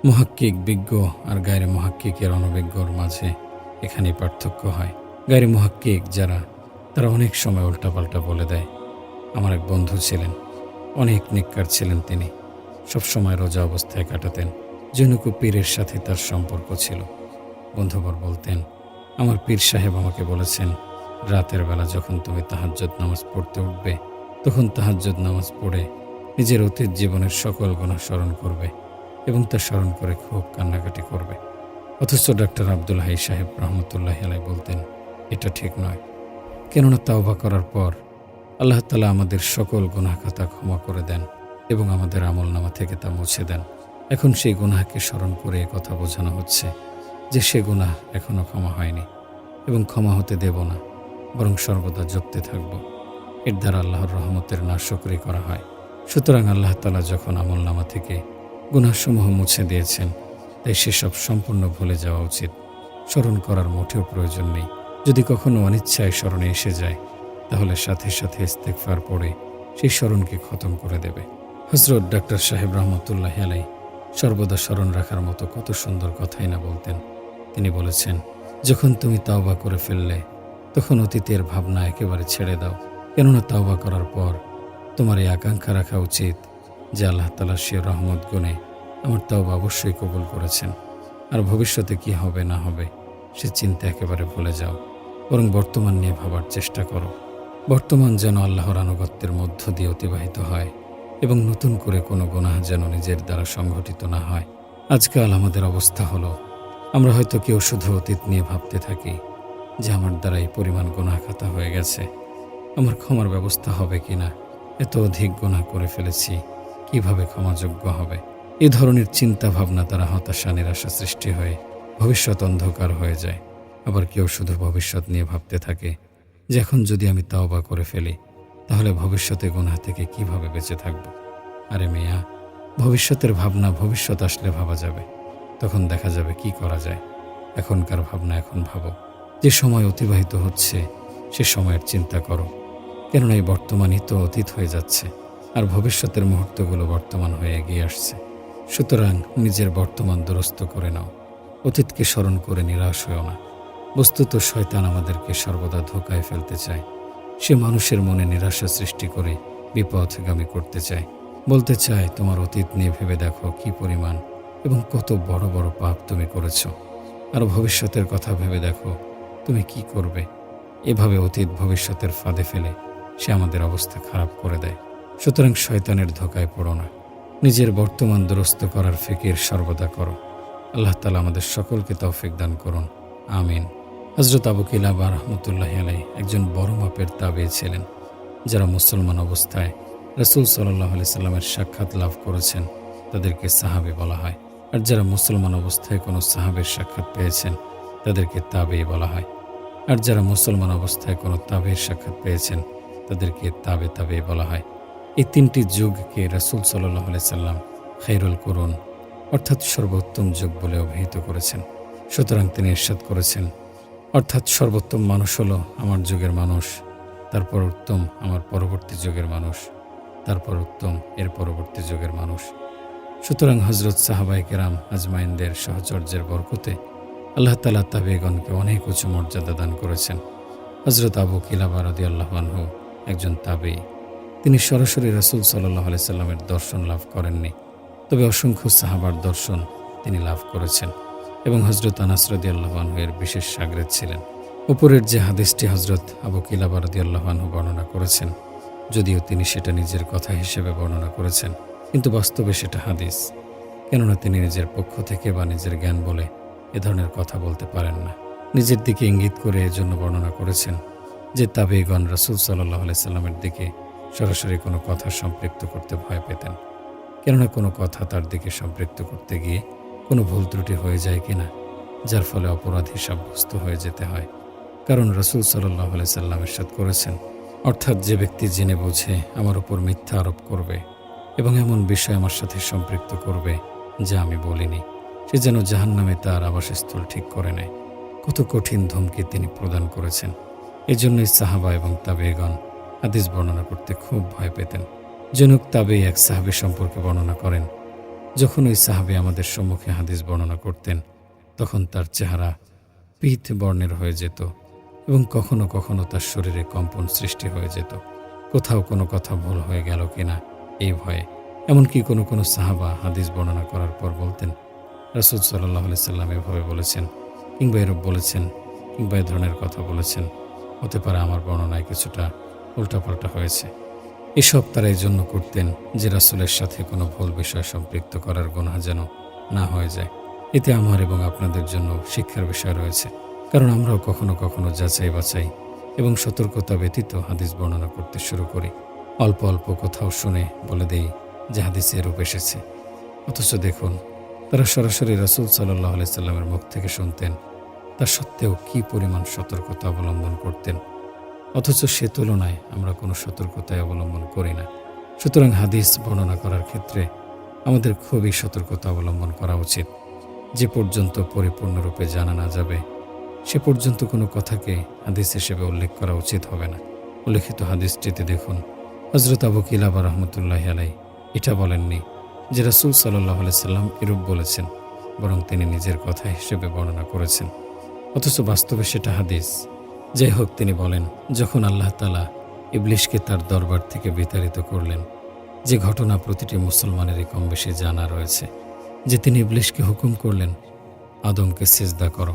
মুহাক্কিক বিজ্ঞ আর গায়রে মুহাক্কিকের অনভিজ্ঞর মাঝে এখানেই পার্থক্য হয়। গায়রে মুহাক্কিক যারা, তারা অনেক সময় উল্টাপাল্টা বলে দেয়। আমার এক বন্ধু ছিলেন, অনেক নেককার ছিলেন তিনি। সবসময় রোজা অবস্থায় কাটাতেন। জনকু পীরের সাথে তার সম্পর্ক ছিল। বন্ধুবর বলতেন, আমার পীর সাহেব আমাকে বলেছেন, রাতের বেলা যখন তুমি তাহাজ্জুদ নামাজ পড়তে উঠবে, তখন তাহাজ্জুদ নামাজ পড়ে নিজের অতীত জীবনের সকল গুনাহ স্মরণ করবে এবং তা স্মরণ করে খুব কান্নাকাটি করবে। অথচ ডক্টর আব্দুল হাই সাহেব রহমতুল্লাহি আলাইহি বলতেন, এটা ঠিক নয়। কেননা তাওবা করার পর আল্লাহ তাআলা আমাদের সকল গুনাহ খাতা ক্ষমা করে দেন এবং আমাদের আমলনামা থেকে তা মুছে দেন। এখন সেই গুনাহকে স্মরণ করে কথা বোঝানো হচ্ছে যে সে গুনাহ এখনো ক্ষমা হয়নি এবং ক্ষমা হতে দেব না, বরং সর্বদা জপতে থাকব। এর দ্বারা আল্লাহর রহমতের নাশকরি করা হয়। সুতরাং আল্লাহ তাআলা যখন আমলনামা থেকে গুনাহসমূহ মুছে দিয়েছেন, তাই সেসব সম্পূর্ণ ভুলে যাওয়া উচিত। স্মরণ করার মোটেও প্রয়োজন নেই। যদি কখনো অনিচ্ছায় স্মরণে এসে যায়, তাহলে সাথে সাথে ইস্তেগফার পড়ে সেই স্মরণকে খতম করে দেবে। হযরত ডক্টর সাহেব রহমতুল্লাহি আলাইহি সর্বদা স্মরণ রাখার মতো কত সুন্দর কথাই না বলতেন। তিনি বলেছেন, যখন তুমি তাওবা করে ফেললে, তখন অতীতের ভাবনা একেবারে ছেড়ে দাও। কেননা তাওবা করার পর তোমার এই আকাঙ্ক্ষা রাখা উচিত যে আল্লাহ তাআলা সে রহমত গুণে আমার তাওবা অবশ্যই কবুল করেছেন। আর ভবিষ্যতে কি হবে না হবে সে চিন্তা একেবারে ভুলে যাও, বরং বর্তমান নিয়ে ভাবার চেষ্টা করো। বর্তমান যেন আল্লাহর আনুগত্যের মধ্য দিয়ে অতিবাহিত হয় এবং নতুন করে কোনো গুনাহ যেন নিজের দ্বারা সংঘটিত না হয়। আজকাল আমাদের অবস্থা হলো, আমরা হয়তো কেউ শুধু অতীত নিয়ে ভাবতে থাকি যে আমার দ্বারা এই পরিমাণ গুনাহ খাতা হয়ে গেছে, আমার ক্ষমার ব্যবস্থা হবে কিনা, এত অধিক গুনাহ করে ফেলেছি, কিভাবে ক্ষমাযোগ্য হবে। এ ধরনের চিন্তা ভাবনা দ্বারা হতাশা নিরাশা সৃষ্টি হয়ে ভবিষ্যৎ অন্ধকার হয়ে যায়। আবার কেউ শুধু ভবিষ্যৎ নিয়ে ভাবতে থাকে যে এখন যদি আমি তাওবা করে ফেলি, তাহলে ভবিষ্যতে গুনাহ থেকে কিভাবে বেঁচে থাকব। আরে মিয়া, ভবিষ্যতের ভাবনা ভবিষ্যৎ আসলে ভাবা যাবে, তখন দেখা যাবে কি করা যায়। এখনকার ভাবনা এখন ভাবো। যে সময় অতিবাহিত হচ্ছে সে সময়ের চিন্তা করো, কেননা এই বর্তমানই তো অতীত হয়ে যাচ্ছে আর ভবিষ্যতের মুহূর্তগুলো বর্তমান হয়ে এগিয়ে আসছে। সুতরাং নিজের বর্তমান দুরস্ত করে নাও, অতীতকে স্মরণ করে নিরাশ হও না। বস্তুত শয়তান আমাদেরকে সর্বদা ধোঁকায় ফেলতে চায়। সে মানুষের মনে নিরাশা সৃষ্টি করে বিপথগামী করতে চায়। বলতে চায়, তোমার অতীত নিয়ে ভেবে দেখো কি পরিমাণ এবং কত বড় বড় পাপ তুমি করেছ, আর ভবিষ্যতের কথা ভেবে দেখো তুমি কি করবে। এভাবে অতীত ভবিষ্যতের ফাঁদে ফেলে সে আমাদের অবস্থা খারাপ করে দেয়। সুতরাং শয়তানের ধোঁকায় পড়ো না, নিজের বর্তমান দুরস্ত করার ফিকির সর্বদা করো। আল্লাহ তাআলা আমাদের সকলকে তৌফিক দান করুন, আমিন। হযরত আবু কিলাবা রাহমাতুল্লাহি আলাইহি একজন বড় মাপের তাবেঈ ছিলেন, যারা মুসলমান অবস্থায় রাসূল সাল্লাল্লাহু আলাইহি সাল্লামের সাক্ষাৎ লাভ করেছেন তাদেরকে সাহাবী বলা হয়। আর যারা মুসলমান অবস্থায় কোনো সাহাবীর সাক্ষাৎ পেয়েছেন তাদেরকে তাবেঈ বলা হয়। আর যারা মুসলমান অবস্থায় কোনো তাবেঈর সাক্ষাৎ পেয়েছেন তাদেরকে তাবেঈ বলা হয়। এই তিনটি যুগকে রাসূল সাল্লাল্লাহু আলাইহি সাল্লাম খায়রুল কুরুন অর্থাৎ সর্বোত্তম যুগ বলে অভিহিত করেছেন। সুতরাং তিনি ইরশাদ করেছেন, অর্থাৎ সর্বোত্তম মানুষ হলো আমার যুগের মানুষ, তারপর উত্তম আমার পরবর্তী যুগের মানুষ, তারপর উত্তম এর পরবর্তী যুগের মানুষ। সুতরাং হযরত সাহাবায়ে কেরাম আজমাইনদের সাহচর্যের বরকতে আল্লাহ তাআলা তাবেঈগণকে অনেক উঁচু মর্যাদা দান করেছেন। হযরত আবু কিলাবা রাদিয়াল্লাহু আনহু একজন তাবেঈ। তিনি সরাসরি রাসূল সাল্লাল্লাহু আলাইহি সাল্লামের দর্শন লাভ করেননি, তবে অসংখ্য সাহাবার দর্শন তিনি লাভ করেছেন এবং হযরত আনাস রাদিয়াল্লাহু আনহু এর বিশেষ শাগরেদ ছিলেন। উপরের যে হাদিসটি হযরত আবু কিলাবা রাদিয়াল্লাহু আনহু বর্ণনা করেছেন, যদিও তিনি সেটা নিজের কথা হিসেবে বর্ণনা করেছেন, কিন্তু বাস্তবে সেটা হাদিস। কেননা তিনি নিজের পক্ষ থেকে বা নিজের জ্ঞান বলে এ ধরনের কথা বলতে পারেন না। নিজের দিকে ইঙ্গিত করে এজন্য বর্ণনা করেছেন যে তাবেঈগণ রাসূল সাল্লাল্লাহু আলাইহি সাল্লামের দিকে সরাসরি কোনো কথা সম্পৃক্ত করতে ভয় পেতেন। কেননা কোনো কথা তার দিকে সম্পৃক্ত করতে গিয়ে কোনো ভুল ত্রুটি হয়ে যায় কিনা, যার ফলে অপরাধী সাব্যস্ত হয়ে যেতে হয়। কারণ রাসূল সাল্লাল্লাহু আলাইহি সাল্লাম ইরশাদ করেছেন, অর্থাৎ যে ব্যক্তি জেনে বুঝে আমার উপর মিথ্যা আরোপ করবে এবং এমন বিষয় আমার সাথে সম্পৃক্ত করবে যা আমি বলিনি, সে যেন জাহান্নামে তার আবাসস্থল ঠিক করে নেয়। কত কঠিন ধমকি তিনি প্রদান করেছেন। এজন্যই সাহাবা এবং তাবেঈগণ হাদিস বর্ণনা করতে খুব ভয় পেতেন। জনক তাবেঈ এক সাহাবী সম্পর্কে বর্ণনা করেন, যখন ওই সাহাবী আমাদের সম্মুখে হাদিস বর্ণনা করতেন তখন তার চেহারা পীত বর্ণের হয়ে যেত এবং কখনো কখনো তার শরীরে কম্পন সৃষ্টি হয়ে যেত। কোথাও কোনো কথা ভুল হয়ে গেল কিনা এই ভয়ে। এমনকি কোনো কোনো সাহাবা হাদিস বর্ণনা করার পর বলতেন, রাসূল সাল্লাল্লাহু আলাইহি সাল্লাম এভাবে বলেছেন কিংবা এরূপ বলেছেন কিংবা এ ধরনের কথা বলেছেন, হতে পারে আমার বর্ণনায় কিছুটা উল্টাপাল্টা হয়েছে। এসব তারা এই জন্য করতেন যে রাসূলের সাথে কোনো ভুল বিষয় সম্পৃক্ত করার গুনাহ যেন না হয়ে যায়। এতে আমার এবং আপনাদের জন্য শিক্ষার বিষয় রয়েছে, কারণ আমরাও কখনো কখনো যাচাই বাছাই এবং সতর্কতা ব্যতীত হাদিস বর্ণনা করতে শুরু করি। অল্প অল্প কোথাও শুনে বলে দেই যে হাদিসে এরূপ এসেছে, অথচ দেখুন তারা সরাসরি রাসূল সাল্লাল্লাহু আলাইহি সাল্লামের মুখ থেকে শুনতেন, তা সত্ত্বেও কী পরিমাণ সতর্কতা অবলম্বন করতেন, অথচ সে তুলনায় আমরা কোনো সতর্কতাই অবলম্বন করি না। সুতরাং হাদিস বর্ণনা করার ক্ষেত্রে আমাদের খুবই সতর্কতা অবলম্বন করা উচিত। যে পর্যন্ত পরিপূর্ণরূপে জানা না যাবে সে পর্যন্ত কোনো কথাকে হাদিস হিসেবে উল্লেখ করা উচিত হবে না। উল্লেখিত হাদিসটিতে দেখুন, হযরত আবু কিলাবা রাহমাতুল্লাহি আলাইহি এটা বলেননি যে রাসূল সাল্লাল্লাহু আলাইহি সাল্লাম এরূপ বলেছেন, বরং তিনি নিজের কথা হিসেবে বর্ণনা করেছেন, অথচ বাস্তবে সেটা হাদিস। যাই হোক, তিনি বলেন, যখন আল্লাহ তাআলা ইবলিসকে তার দরবার থেকে বিতাড়িত করলেন, যে ঘটনা প্রতিটি মুসলমানেরই কম বেশি জানা রয়েছে, যে তিনি ইবলিসকে হুকুম করলেন আদমকে সিজদা করো।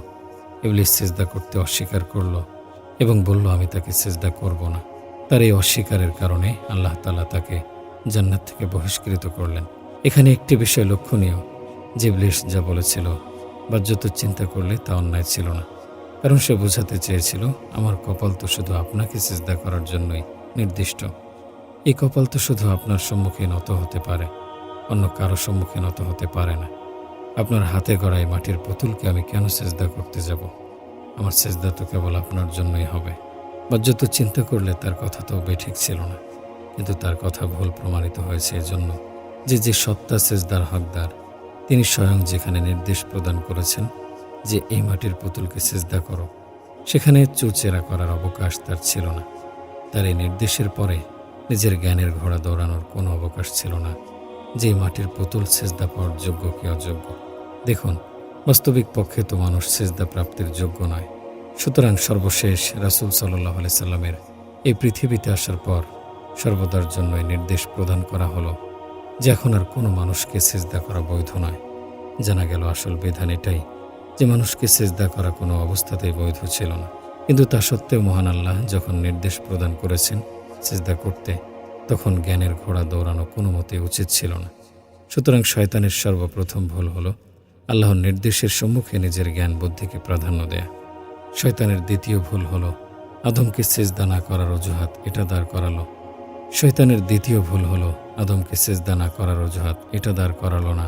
ইবলিস সিজদা করতে অস্বীকার করল এবং বলল, আমি তাকে সিজদা করব না। তার এই অস্বীকারের কারণে আল্লাহ তাআলা তাকে জান্নাত থেকে বহিষ্কৃত করলেন। এখানে একটি বিষয় লক্ষণীয় যে ইবলিস যা বলেছিল বা যত চিন্তা করলে তা অন্যায় ছিল না, কারণ সে বোঝাতে চেয়েছিল আমার কপাল তো শুধু আপনাকে সিজদা করার জন্যই নির্দিষ্ট। এই কপাল তো শুধু আপনার সম্মুখে নত হতে পারে, অন্য কারো সম্মুখে নত হতে পারে না। আপনার হাতে গড়ায় মাটির পুতুলকে আমি কেন সিজদা করতে যাব? আমার সিজদা তো কেবল আপনার জন্যই হবে। বা যত চিন্তা করলে তার কথা তো বেঠিক ছিল না, কিন্তু তার কথা ভুল প্রমাণিত হয়েছে এজন্য যে সত্তা সিজদার হকদার তিনি স্বয়ং যেখানে নির্দেশ প্রদান করেছেন যে এই মাটির পুতুলকে সিজদা করো, সেখানে চুচেরা করার অবকাশ তার ছিল না। তার এই নির্দেশের পরে নিজের জ্ঞানের ঘোড়া দৌড়ানোর কোনো অবকাশ ছিল না যে এই মাটির পুতুল সিজদা পাওয়ার যোগ্য কি অযোগ্য। দেখুন, বাস্তবিক পক্ষে তো মানুষ সিজদা প্রাপ্তির যোগ্য নয়। সুতরাং সর্বশেষ রাসূল সাল্লাল্লাহু আলাইহি সাল্লামের এই পৃথিবীতে আসার পর সর্বদার জন্য এই নির্দেশ প্রদান করা হলো যে এখন আর কোনো মানুষকে সিজদা করা বৈধ নয়। জানা গেল আসল বিধান এটাই যে মানুষকে সিজদা করা কোনো অবস্থাতেই বৈধ ছিল না, কিন্তু তা সত্ত্বেও মহান আল্লাহ যখন নির্দেশ প্রদান করেছেন সিজদা করতে, তখন জ্ঞানের ঘোড়া দৌড়ানো কোনো মতেই উচিত ছিল না। সুতরাং শয়তানের সর্বপ্রথম ভুল হলো আল্লাহর নির্দেশের সম্মুখে নিজের জ্ঞান বুদ্ধিকে প্রাধান্য দেয়া। শয়তানের দ্বিতীয় ভুল হলো আদমকে সিজদা না করার অজুহাত এটা দাঁড় করালো। শয়তানের দ্বিতীয় ভুল হলো আদমকে সিজদা না করার অজুহাত এটা দাঁড় করালো না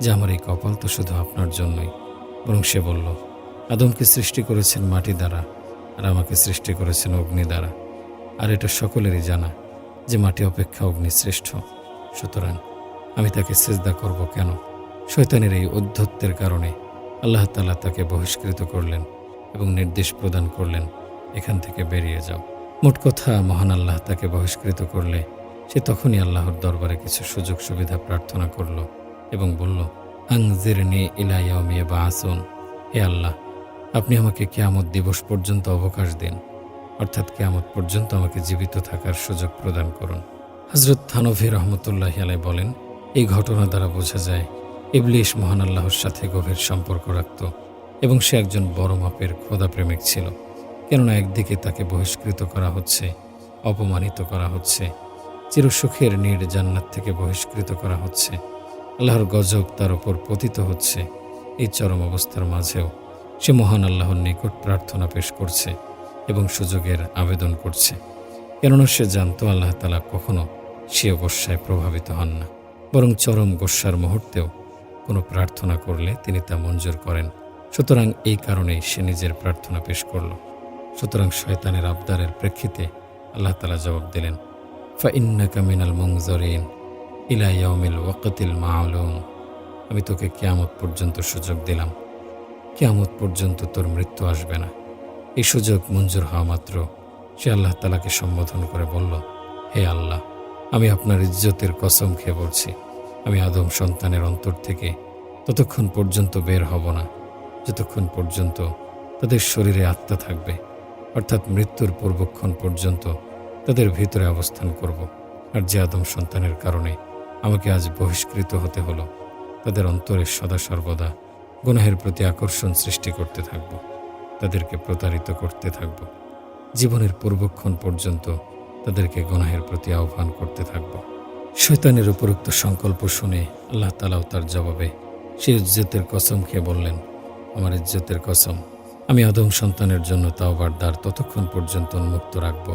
যে আমার এই কপাল তো শুধু আপনার জন্যই, বরং সে বলল, আদমকে সৃষ্টি করেছেন মাটি দ্বারা আর আমাকে সৃষ্টি করেছেন অগ্নি দ্বারা, আর এটা সকলেরই জানা যে মাটি অপেক্ষা অগ্নি শ্রেষ্ঠ। সুতরাং আমি তাকে সিজদা করব কেন? শয়তানের এই ঔদ্ধত্যের কারণে আল্লাহ তাআলা তাকে বহিষ্কৃত করলেন এবং নির্দেশ প্রদান করলেন, এখান থেকে বেরিয়ে যাও। মোট কথা, মহান আল্লাহ তাকে বহিষ্কৃত করলে সে তখনই আল্লাহর দরবারে কিছু সুযোগ সুবিধা প্রার্থনা করল এবং বলল, আনজিরনি ইলা ইয়াউমি ইউবআসুন, হে আল্লাহ, আপনি আমাকে কিয়ামত দিবস পর্যন্ত অবকাশ দিন, অর্থাৎ কিয়ামত পর্যন্ত আমাকে জীবিত থাকার সুযোগ প্রদান করুন। হযরত থানভী রহমতুল্লাহি আলাইহি বলেন, এই ঘটনা দ্বারা বোঝা যায় ইবলিস মহান আল্লাহর সাথে গভীর সম্পর্ক রাখত এবং সে একজন বড় মাপের খোদাপ্রেমিক ছিল। কেননা একদিকে তাকে বহিষ্কৃত করা হচ্ছে, অপমানিত করা হচ্ছে, চিরসুখের নীড় জান্নাত থেকে বহিষ্কৃত করা হচ্ছে, আল্লাহর গজব তার উপর পতিত হচ্ছে। এই চরম অবস্থার মাঝেও সে মহান আল্লাহর নিকট প্রার্থনা পেশ করছে এবং সুযোগের আবেদন করছে, কেননা সে জানত আল্লাহ তাআলা কখনো স্বীয় গোস্বায় প্রভাবিত হন না, বরং চরম গোস্বার মুহূর্তেও কোনো প্রার্থনা করলে তিনি তা মঞ্জুর করেন। সুতরাং এই কারণেই সে নিজের প্রার্থনা পেশ করল। সুতরাং শয়তানের আবদারের প্রেক্ষিতে আল্লাহ তাআলা জবাব দিলেন, ফাইন্নাকা মিনাল মুনজারিন ইলা ইয়াউমিল ওয়াক্তিল মা'লুম, আমি তোকে কিয়ামত পর্যন্ত সুযোগ দিলাম, কিয়ামত পর্যন্ত তোর মৃত্যু আসবে না। এই সুযোগ মঞ্জুর হওয়া মাত্র সে আল্লাহ তাআলাকে সম্বোধন করে বলল, হে আল্লাহ, আমি আপনার ইজ্জতের কসম খেয়ে বলছি, আমি আদম সন্তানের অন্তর থেকে ততক্ষণ পর্যন্ত বের হব না যতক্ষণ পর্যন্ত তাদের শরীরে আত্মা থাকবে, অর্থাৎ মৃত্যুর পূর্বক্ষণ পর্যন্ত তাদের ভিতরে অবস্থান করব। আর যে আদম সন্তানের কারণে আমাকে আজ বহিষ্কৃত হতে হলো, তাদের অন্তরে সদা সর্বদা গুনাহের প্রতি আকর্ষণ সৃষ্টি করতে থাকব, তাদেরকে প্রতারিত করতে থাকব। জীবনের পূর্বক্ষণ পর্যন্ত তাদেরকে গুনাহের প্রতি আহ্বান করতে থাকব। শয়তানের উপরোক্ত সংকল্প শুনে আল্লাহ তাআলাও তার জবাবে সে ইজ্জতের কসম খেয়ে বললেন, আমার ইজ্জতের কসম, আমি আদম সন্তানের জন্য তাওবার দ্বার ততক্ষণ পর্যন্ত উন্মুক্ত রাখব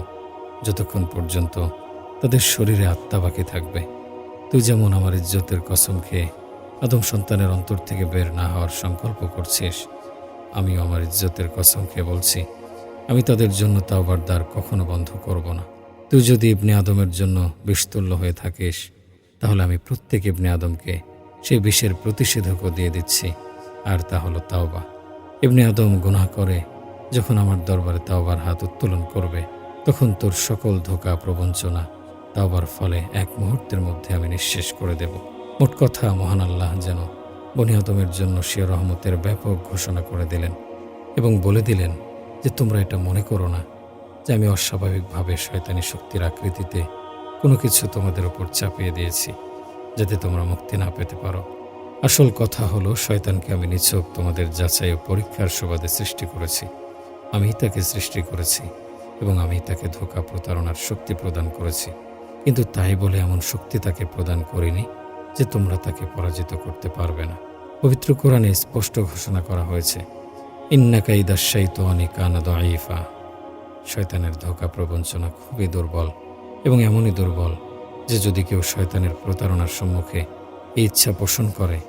যতক্ষণ পর্যন্ত তাদের শরীরে আত্মা বাকি থাকবে। তুই যেমন আমার ইজ্জতের কসম খেয়ে আদম সন্তানের অন্তর থেকে বের না হওয়ার সংকল্প করছিস, আমিও আমার ইজ্জতের কসম খেয়ে বলছি, আমি তাদের জন্য তাওবার দ্বার কখনো বন্ধ করব না। তুই যদি ইবনে আদমের জন্য বিষতুল্য হয়ে থাকিস, তাহলে আমি প্রত্যেক ইবনে আদমকে সেই বিষের প্রতিষেধকও দিয়ে দিচ্ছি, আর তা হলো তাওবা। ইবনে আদম গুনাহ করে যখন আমার দরবারে তাওবার হাত উত্তোলন করবে, তখন তোর সকল ধোঁকা প্রবঞ্চনা তাওবার ফলে এক মুহূর্তের মধ্যে আমি নিঃশেষ করে দেব। মোট কথা, মহান আল্লাহ যেন বনি আদমের জন্য সে রহমতের ব্যাপক ঘোষণা করে দিলেন এবং বলে দিলেন যে তোমরা এটা মনে করো না যে আমি অস্বাভাবিকভাবে শয়তানি শক্তির আকৃতিতে কোনো কিছু তোমাদের উপর চাপিয়ে দিয়েছি যাতে তোমরা মুক্তি না পেতে পারো। আসল কথা হলো, শয়তানকে আমি নিছক তোমাদের যাচাই ও পরীক্ষার সুবাদে সৃষ্টি করেছি। আমিই তাকে সৃষ্টি করেছি এবং আমি তাকে ধোঁকা প্রতারণার শক্তি প্রদান করেছি, কিন্তু তাই বলে এমন শক্তি তাকে প্রদান করিনি যে তোমরা তাকে পরাজিত করতে পারবে না। পবিত্র কোরআনে স্পষ্ট ঘোষণা করা হয়েছে, ইন্না কাইদা শাইতানি কানা দাঈফা। শয়তানের ধোঁকা প্রবঞ্চনা খুবই দুর্বল এবং এমনই দুর্বল যে যদি কেউ শয়তানের প্রতারণার সম্মুখে এই ইচ্ছা পোষণ করে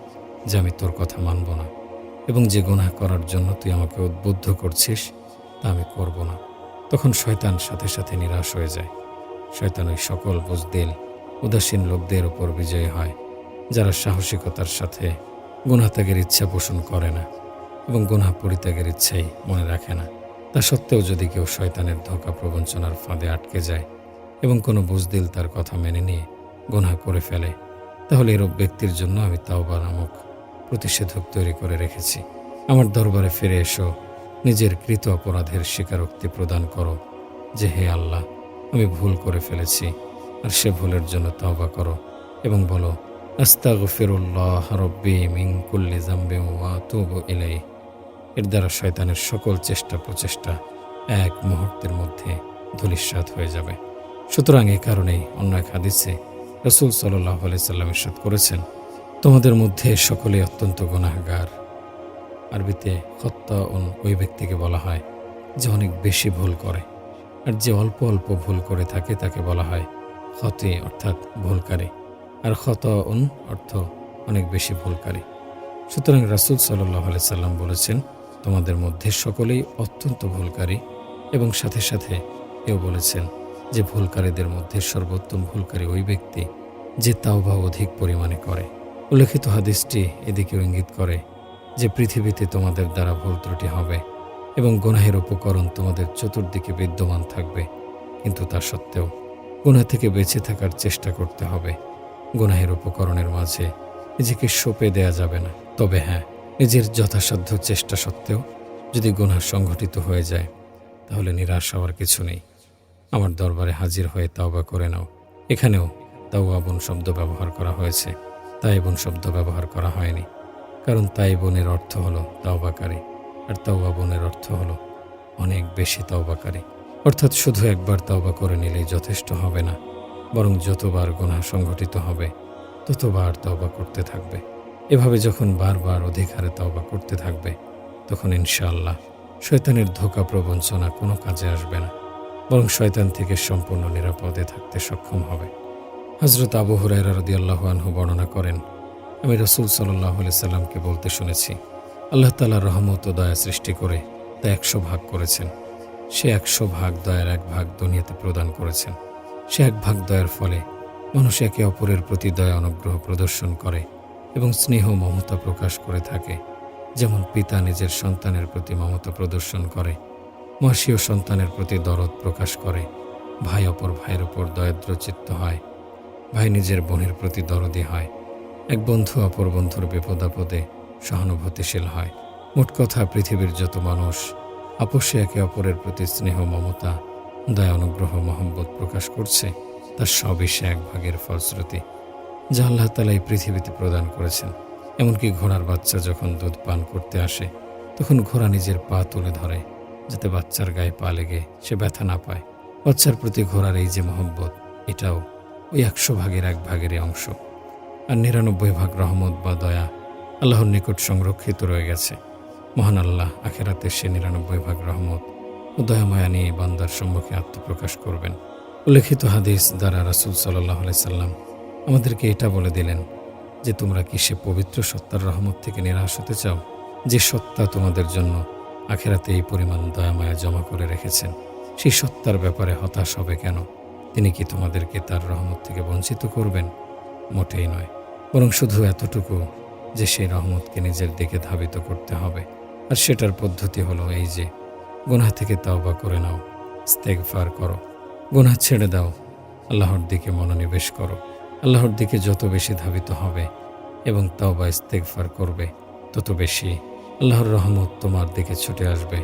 যে আমি তোর কথা মানব না এবং যে গুনাহ করার জন্য তুই আমাকে উদ্বুদ্ধ করছিস তা আমি করব না, তখন শয়তান সাথে সাথে নিরাশ হয়ে যায়। শয়তান ওই সকল বুজদিল উদাসীন লোকদের উপর বিজয়ী হয় যারা সাহসিকতার সাথে গুনাহ ত্যাগের ইচ্ছা পোষণ করে না এবং গুনাহ পরিত্যাগের ইচ্ছাই মনে রাখে না। তা সত্ত্বেও যদি কেউ শয়তানের ধোঁকা প্রবঞ্চনার ফাঁদে আটকে যায় এবং কোনো বুজদিল তার কথা মেনে নিয়ে গুনাহ করে ফেলে, তাহলে এরূপ ব্যক্তির জন্য আমি তাওবা নামক প্রতিষেধক তৈরি করে রেখেছি। আমার দরবারে ফিরে এসো, নিজের কৃত অপরাধের স্বীকারোক্তি প্রদান করো যে হে আল্লাহ, আমি ভুল করে ফেলেছি, আর সে ভুলের জন্য তাওবা করো এবং বলো, আস্তাগফিরুল্লাহ রাব্বি মিন কুল্লি যামবিন ওয়া আতুবু ইলাইহি। এর দ্বারা শয়তানের সকল চেষ্টা প্রচেষ্টা এক মুহূর্তের মধ্যে ধূলিসাৎ হয়ে যাবে। সুতরাং এই কারণেই অন্য এক হাদিসে রাসূল সাল্লাল্লাহু আলাইহি সাল্লাম ইরশাদ করেছেন, তোমাদের মধ্যে সকলেই অত্যন্ত গুনাহগার। আরবিতে খত্তাউন ওই ব্যক্তিকে বলা হয় যে অনেক বেশি ভুল করে, আর যে অল্প অল্প ভুল করে থাকে তাকে বলা হয় খতি অর্থাৎ ভুলকারী, আর খতাউন অর্থ অনেক বেশি ভুলকারী। সুতরাং রাসূল সাল্লাল্লাহু আলাইহি সাল্লাম বলেছেন, তোমাদের মধ্যে সকলেই অত্যন্ত ভুলকারী, এবং সাথে সাথে কেউ বলেছেন যে ভুলকারীদের মধ্যে সর্বোত্তম ভুলকারী ওই ব্যক্তি যে তাওবা অধিক পরিমাণে করে। উল্লেখিত হাদিসটি এদিকেও ইঙ্গিত করে যে পৃথিবীতে তোমাদের দ্বারা ভুল ত্রুটি হবে এবং গুনাহের উপকরণ তোমাদের চতুর্দিকে বিদ্যমান থাকবে, কিন্তু তা সত্ত্বেও গুনাহ থেকে বেঁচে থাকার চেষ্টা করতে হবে। গুনাহের উপকরণের মাঝে নিজেকে সঁপে দেয়া যাবে না। তবে হ্যাঁ, নিজের যথাসাধ্য চেষ্টা সত্ত্বেও যদি গুনাহ সংঘটিত হয়ে যায়, তাহলে নিরাশ হওয়ার কিছু নেই। আমার দরবারে হাজির হয়ে তাওবা করে নাও। এখানেও তাওয়াবুন শব্দ ব্যবহার করা হয়েছে, তাইবুন শব্দ ব্যবহার করা হয়নি, কারণ তাইবুনের অর্থ হলো তাওবাকারী, আর তাওয়াবুনের অর্থ হলো অনেক বেশি তাওবাকারী। অর্থাৎ শুধু একবার তাওবা করে নিলেই যথেষ্ট হবে না, বরং যতবার গুনাহ সংঘটিত হবে ততবার তাওবা করতে থাকবে। এভাবে যখন বারবার অধিক হারে তাওবা করতে থাকবে, তখন ইনশাআল্লাহ শয়তানের ধোঁকা প্রবঞ্চনা কোনো কাজে আসবে না, বরং শয়তান থেকে সম্পূর্ণ নিরাপদে থাকতে সক্ষম হবে। হযরত আবু হুরায়রা রাদিয়াল্লাহু আনহু বর্ণনা করেন, আমি রাসূল সাল্লাল্লাহু আলাইহি সাল্লামকে বলতে শুনেছি, আল্লাহ তাআলা রহমত ও দয়া সৃষ্টি করে তা 100 ভাগ করেছেন। সে 100 ভাগ দয়ার 1 ভাগ দুনিয়াতে প্রদান করেছেন। সে 1 ভাগ দয়ার ফলে মানুষ একে অপরের প্রতি দয়া অনুগ্রহ প্রদর্শন করে এবং স্নেহ মমতা প্রকাশ করে থাকে। যেমন পিতা নিজের সন্তানের প্রতি মমতা প্রদর্শন করে, মাসিও সন্তানের প্রতি দরদ প্রকাশ করে, ভাই অপর ভাইয়ের উপর দয়াদ্রচিত্ত হয়, ভাই নিজের বোনের প্রতি দরদি হয়, এক বন্ধু অপর বন্ধুর বিপদাপদে সহানুভূতিশীল হয়। মোট কথা, পৃথিবীর যত মানুষ আপোষে একে অপরের প্রতি স্নেহ, মমতা, দয়া, অনুগ্রহ, মহব্বত প্রকাশ করছে, তার সবই সে এক ভাগের ফলশ্রুতি যা আল্লাহ তাআলা এই পৃথিবীতে প্রদান করেছেন। এমনকি ঘোড়ার বাচ্চা যখন দুধ পান করতে আসে, তখন ঘোড়া নিজের পা তুলে ধরে যাতে বাচ্চার গায়ে পা লেগে সে ব্যথা না পায়। বাচ্চার প্রতি ঘোড়ার এই যে মহব্বত, এটাও ওই 100 ভাগের 1 ভাগেরই অংশ। আর 99 ভাগ রহমত বা দয়া আল্লাহর নিকট সংরক্ষিত রয়ে গেছে। মহান আল্লাহ আখেরাতে সে 99 ভাগ রহমত ও দয়ামায়া নিয়ে বান্দার সম্মুখে আত্মপ্রকাশ করবেন। উল্লেখিত হাদিস দ্বারা রাসূল সাল্লাল্লাহু আলাইহি সাল্লাম আমাদেরকে এটা বলে দিলেন যে, তোমরা কি সে পবিত্র সত্তার রহমত থেকে নিরাশ হতে চাও, যে সত্তা তোমাদের জন্য আখেরাতে এই পরিমাণ দয়ামায়া জমা করে রেখেছেন? সেই সত্তার ব্যাপারে হতাশ হবে কেন? তিনি কি তোমাদেরকে তার রহমত থেকে বঞ্চিত করবেন? মোটেই নয়, বরং শুধু এতটুকু যে সেই রহমতকে নিজের দিকে ধাবিত করতে হবে। আর সেটার পদ্ধতি হলো এই যে, গুনাহ থেকে তাওবা করে নাও, ইস্তেগফার করো, গুনাহ ছেড়ে দাও, আল্লাহর দিকে মনোনিবেশ করো। আল্লাহর দিকে যত বেশি ধাবিত হবে এবং তাওবা ইস্তেগফার করবে, তত বেশি আল্লাহর রহমত তোমার দিকে ছুটে আসবে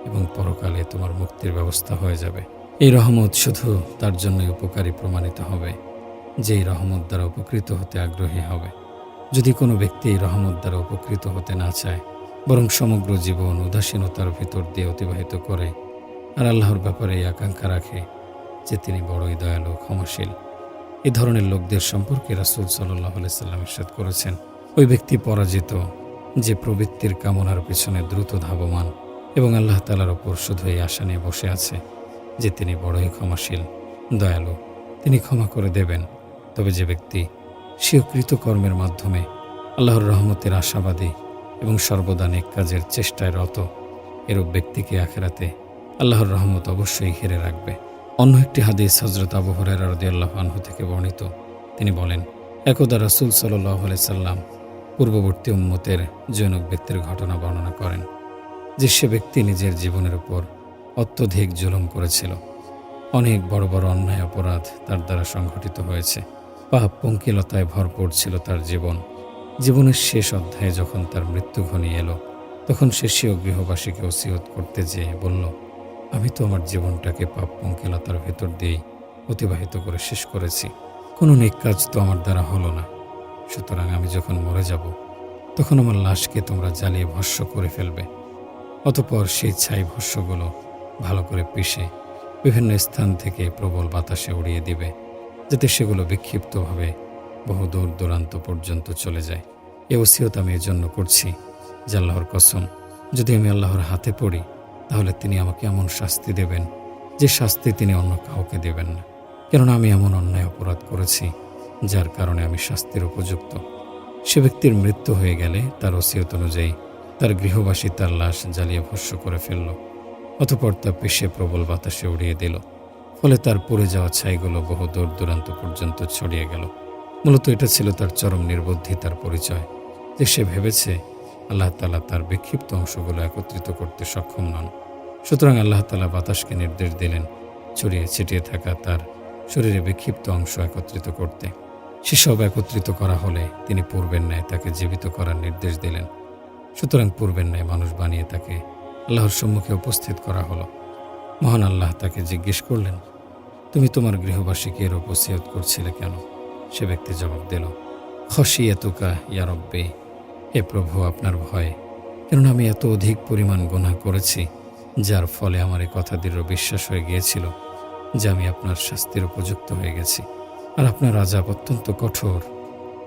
এবং পরকালে তোমার মুক্তির ব্যবস্থা হয়ে যাবে। এই রহমত শুধু তার জন্যই উপকারী প্রমাণিত হবে যেই রহমত দ্বারা উপকৃত হতে আগ্রহী হবে। যদি কোনো ব্যক্তি এই রহমত দ্বারা উপকৃত হতে না চায়, বরং সমগ্র জীবন উদাসীনতার ভিতর দিয়ে অতিবাহিত করে আর আল্লাহর ব্যাপারে এই আকাঙ্ক্ষা রাখে যে তিনি বড়ই দয়ালু, ক্ষমাশীল, এই ধরনের লোকদের সম্পর্কে রাসূল সাল্লাল্লাহু আলাইহি সাল্লাম ইরশাদ করেছেন, ওই ব্যক্তি পরাজিত যে প্রবৃত্তির কামনার পিছনে দ্রুত ধাবমান এবং আল্লাহ তাআলার ওপর শুধু এই আশা নিয়ে বসে আছে যে তিনি বড়ই ক্ষমাশীল, দয়ালু, তিনি ক্ষমা করে দেবেন। তবে যে ব্যক্তি স্বীয় কৃতকর্মের মাধ্যমে আল্লাহর রহমতের আশাবাদী এবং সর্বদা নেক কাজের চেষ্টায় রত, এরূপ ব্যক্তিকে আখেরাতে আল্লাহর রহমত অবশ্যই ঘিরে রাখবে। অন্য একটি হাদিস হযরত আবু হুরায়রা রাদিয়াল্লাহু আনহু থেকে বর্ণিত। তিনি বলেন, একদা রাসূল সাল্লাল্লাহু আলাইহি সাল্লাম পূর্ববর্তী উম্মতের জনক ব্যক্তির ঘটনা বর্ণনা করেন যে সে ব্যক্তি নিজের জীবনের উপর অত্যধিক জুলুম করেছিল। অনেক বড় বড় অন্যায় অপরাধ তার দ্বারা সংঘটিত হয়েছে। পাপ পঙ্কিলতায় ভরপুর ছিল তার জীবন। জীবনের শেষ অধ্যায়ে যখন তার মৃত্যু ঘনিয়ে এলো, তখন সে স্বীয় গৃহবাসীকে ওসিয়ত করতে যেয়ে বলল, আমি তো আমার জীবনটাকে পাপ পঙ্কিলতার ভেতর দিয়েই অতিবাহিত করে শেষ করেছি। কোনো নেক কাজ তো আমার দ্বারা হলো না। সুতরাং আমি যখন মরে যাব, তখন আমার লাশকে তোমরা জ্বালিয়ে ভস্ম করে ফেলবে। অতঃপর সেই ছাই ভস্মগুলো ভালো করে পিষে বিভিন্ন স্থান থেকে প্রবল বাতাসে উড়িয়ে দিবে, যাতে সেগুলো বিক্ষিপ্তভাবে বহু দূর দূরান্ত পর্যন্ত চলে যায়। এ ওসিয়ত আমি এজন্য করছি যে আল্লাহর কসম, যদি আমি আল্লাহর হাতে পড়ি, তাহলে তিনি আমাকে এমন শাস্তি দেবেন যে শাস্তি তিনি অন্য কাউকে দেবেন না। কেননা আমি এমন অন্যায় অপরাধ করেছি যার কারণে আমি শাস্তির উপযুক্ত। সে ব্যক্তির মৃত্যু হয়ে গেলে তার ওসিয়ত অনুযায়ী তার গৃহবাসী তার লাশ জ্বালিয়ে ভস্ম করে ফেলল। অতঃপর তা পিষে প্রবল বাতাসে উড়িয়ে দিল। ফলে তার পুড়ে যাওয়া ছাইগুলো বহু দূর দূরান্ত পর্যন্ত ছড়িয়ে গেল। মূলত এটা ছিল তার চরম নির্বুদ্ধিতার পরিচয় যে সে ভেবেছে আল্লাহ তাআলা তার বিক্ষিপ্ত অংশগুলো একত্রিত করতে সক্ষম নন। সুতরাং আল্লাহ তাআলা বাতাসকে নির্দেশ দিলেন ছড়িয়ে ছিটিয়ে থাকা তার শরীরে বিক্ষিপ্ত অংশ একত্রিত করতে। সেসব একত্রিত করা হলে তিনি পূর্বের ন্যায় তাকে জীবিত করার নির্দেশ দিলেন। সুতরাং পূর্বের ন্যায় মানুষ বানিয়ে তাকে আল্লাহর সম্মুখে উপস্থিত করা হলো। মহান আল্লাহ তাকে জিজ্ঞেস করলেন, তুমি তোমার গৃহবাসীকে এর ওসিয়ত করছিলে কেন? সে ব্যক্তি জবাব দিল, খশিয়াতুকা ইয়া রব্বি, হে প্রভু, আপনার ভয়ে। কেননা আমি এত অধিক পরিমাণ গুনাহ করেছি যার ফলে আমার এই কথা দৃঢ় বিশ্বাস হয়ে গিয়েছিল যে আমি আপনার শাস্তির উপযুক্ত হয়ে গেছি। আর আপনার আযাব অত্যন্ত কঠোর,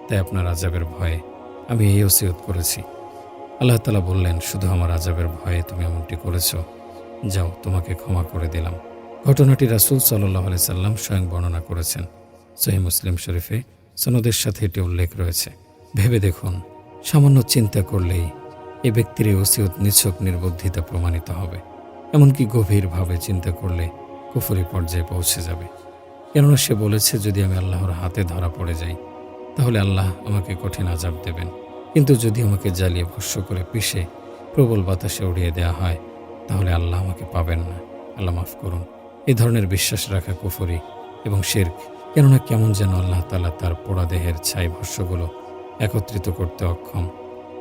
তাই আপনার আযাবের ভয়ে আমি এই ওসিয়ত করেছি। আল্লাহ তাআলা বললেন, শুধু আমার আযাবের ভয়ে তুমি এমনটি করেছ, যাও, তোমাকে ক্ষমা করে দিলাম। ঘটনাটি রাসূল সাল্লাল্লাহু আলাইহি সাল্লাম স্বয়ং বর্ণনা করেছেন। সহিহ মুসলিম শরীফে সনদের সাথে এটি উল্লেখ রয়েছে। ভেবে দেখুন, সামান্য চিন্তা করলেই এ ব্যক্তির এই ওসিয়ত নিছক নির্বুদ্ধিতা প্রমাণিত হবে। এমনকি গভীরভাবে চিন্তা করলে কুফরি পর্যায়ে পৌঁছে যাবে। কেননা সে বলেছে, যদি আমি আল্লাহর হাতে ধরা পড়ে যাই, তাহলে আল্লাহ আমাকে কঠিন আযাব দেবেন। কিন্তু যদি আমাকে জ্বালিয়ে ভস্ম করে পিষে প্রবল বাতাসে উড়িয়ে দেওয়া হয়, তাহলে আল্লাহ আমাকে পাবেন না, আল্লাহ মাফ করুন। এই ধরনের বিশ্বাস রাখা কুফরি এবং শিরক। কেননা কেমন যেন আল্লাহ তাআলা তার পোড়া দেহের ছাই ভস্মগুলো একত্রিত করতে অক্ষম।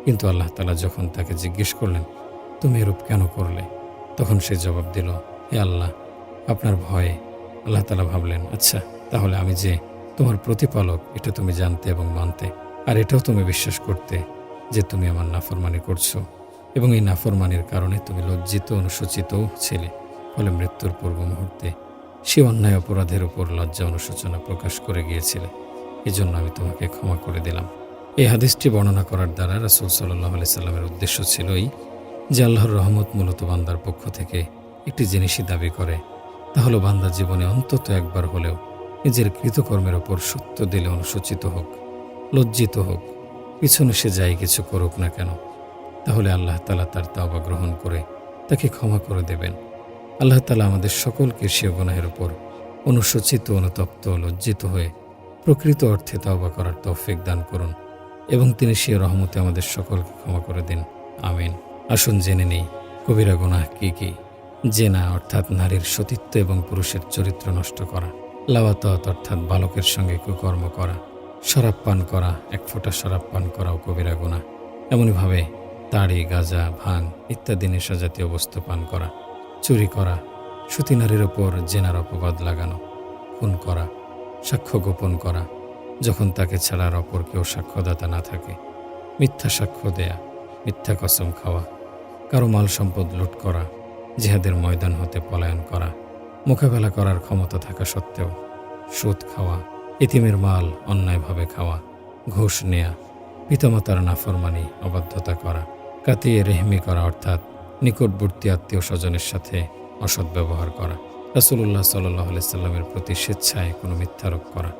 কিন্তু আল্লাহ তাআলা যখন তাকে জিজ্ঞেস করলেন, তুমি এরূপ কেন করলে? তখন সে জবাব দিল, হে আল্লাহ, আপনার ভয়ে। আল্লাহ তাআলা ভাবলেন, আচ্ছা, তাহলে আমি যে তোমার প্রতিপালক এটা তুমি জানতে এবং মানতে, আর এটাও তুমি বিশ্বাস করতে যে তুমি আমার নাফরমানি করছো, এবং এই নাফরমানির কারণে তুমি লজ্জিত অনুশোচিতও ছিলে। ফলে মৃত্যুর পূর্ব মুহূর্তে সে অন্যায় অপরাধের উপর লজ্জা অনুশোচনা প্রকাশ করে গিয়েছিলে। এজন্য আমি তোমাকে ক্ষমা করে দিলাম। এই হাদিসটি বর্ণনা করার দ্বারা রাসূল সাল্লাল্লাহু আলাইহি সাল্লামের উদ্দেশ্য ছিল এই যে আল্লাহর রহমত মূলত বান্দার পক্ষ থেকে একটি জিনিসই দাবি করে, তা হলো বান্দা জীবনে অন্তত একবার হলেও নিজের কৃতকর্মের ওপর সত্য দিলে অনুশোচিত হোক, লজ্জিত হোক, পিছনে সে যাই কিছু করুক না কেন, তাহলে আল্লাহ তাআলা তার তাওবা গ্রহণ করে তাকে ক্ষমা করে দেবেন। আল্লাহ তাআলা আমাদের সকলকে সে গুনাহের উপর অনুশোচিত, অনুতপ্ত, লজ্জিত হয়ে প্রকৃত অর্থে তাওবা করার তৌফিক দান করুন এবং তিনি সে রহমতে আমাদের সকলকে ক্ষমা করে দিন। আমিন। আসুন জেনে নেই কবিরা গুনাহ কি কি। জেনা অর্থাৎ নারীর সতীত্ব এবং পুরুষের চরিত্র নষ্ট করা। লাওয়াতাত অর্থাৎ বালকের সঙ্গে কুকর্ম করা। শরাব পান করা, এক ফোঁটা শরাব পান করাও কবিরা গুনাহ। এমনইভাবে তাড়ি, গাঁজা, ভাং ইত্যাদি নেশাজাতীয় বস্তু পান করা। চুরি করা, সতী নারীর ওপর জেনার অপবাদ লাগানো। খুন করা, সাক্ষ্য গোপন করা যখন তাকে ছাড়া আর অপর কেউ সাক্ষ্যদাতা না থাকে। মিথ্যা সাক্ষ্য দেয়া, মিথ্যা কসম খাওয়া, কারো মাল সম্পদ লুট করা, জিহাদের ময়দান হতে পলায়ন করা, মোকাবেলা করার ক্ষমতা থাকা সত্ত্বেও সুদ খাওয়া, এতিমের মাল অন্যায়ভাবে খাওয়া, ঘুষ নেয়া, পিতামাতার নাফরমানি, অবাধ্যতা করা, কাতিয়ে রেহমি করা অর্থাৎ নিকটবর্তী আত্মীয় স্বজনের সাথে অসৎ ব্যবহার করা, রাসূলুল্লাহ সাল্লাল্লাহু আলাইহি সাল্লামের প্রতি স্বেচ্ছায় কোনো মিথ্যারোপ করা,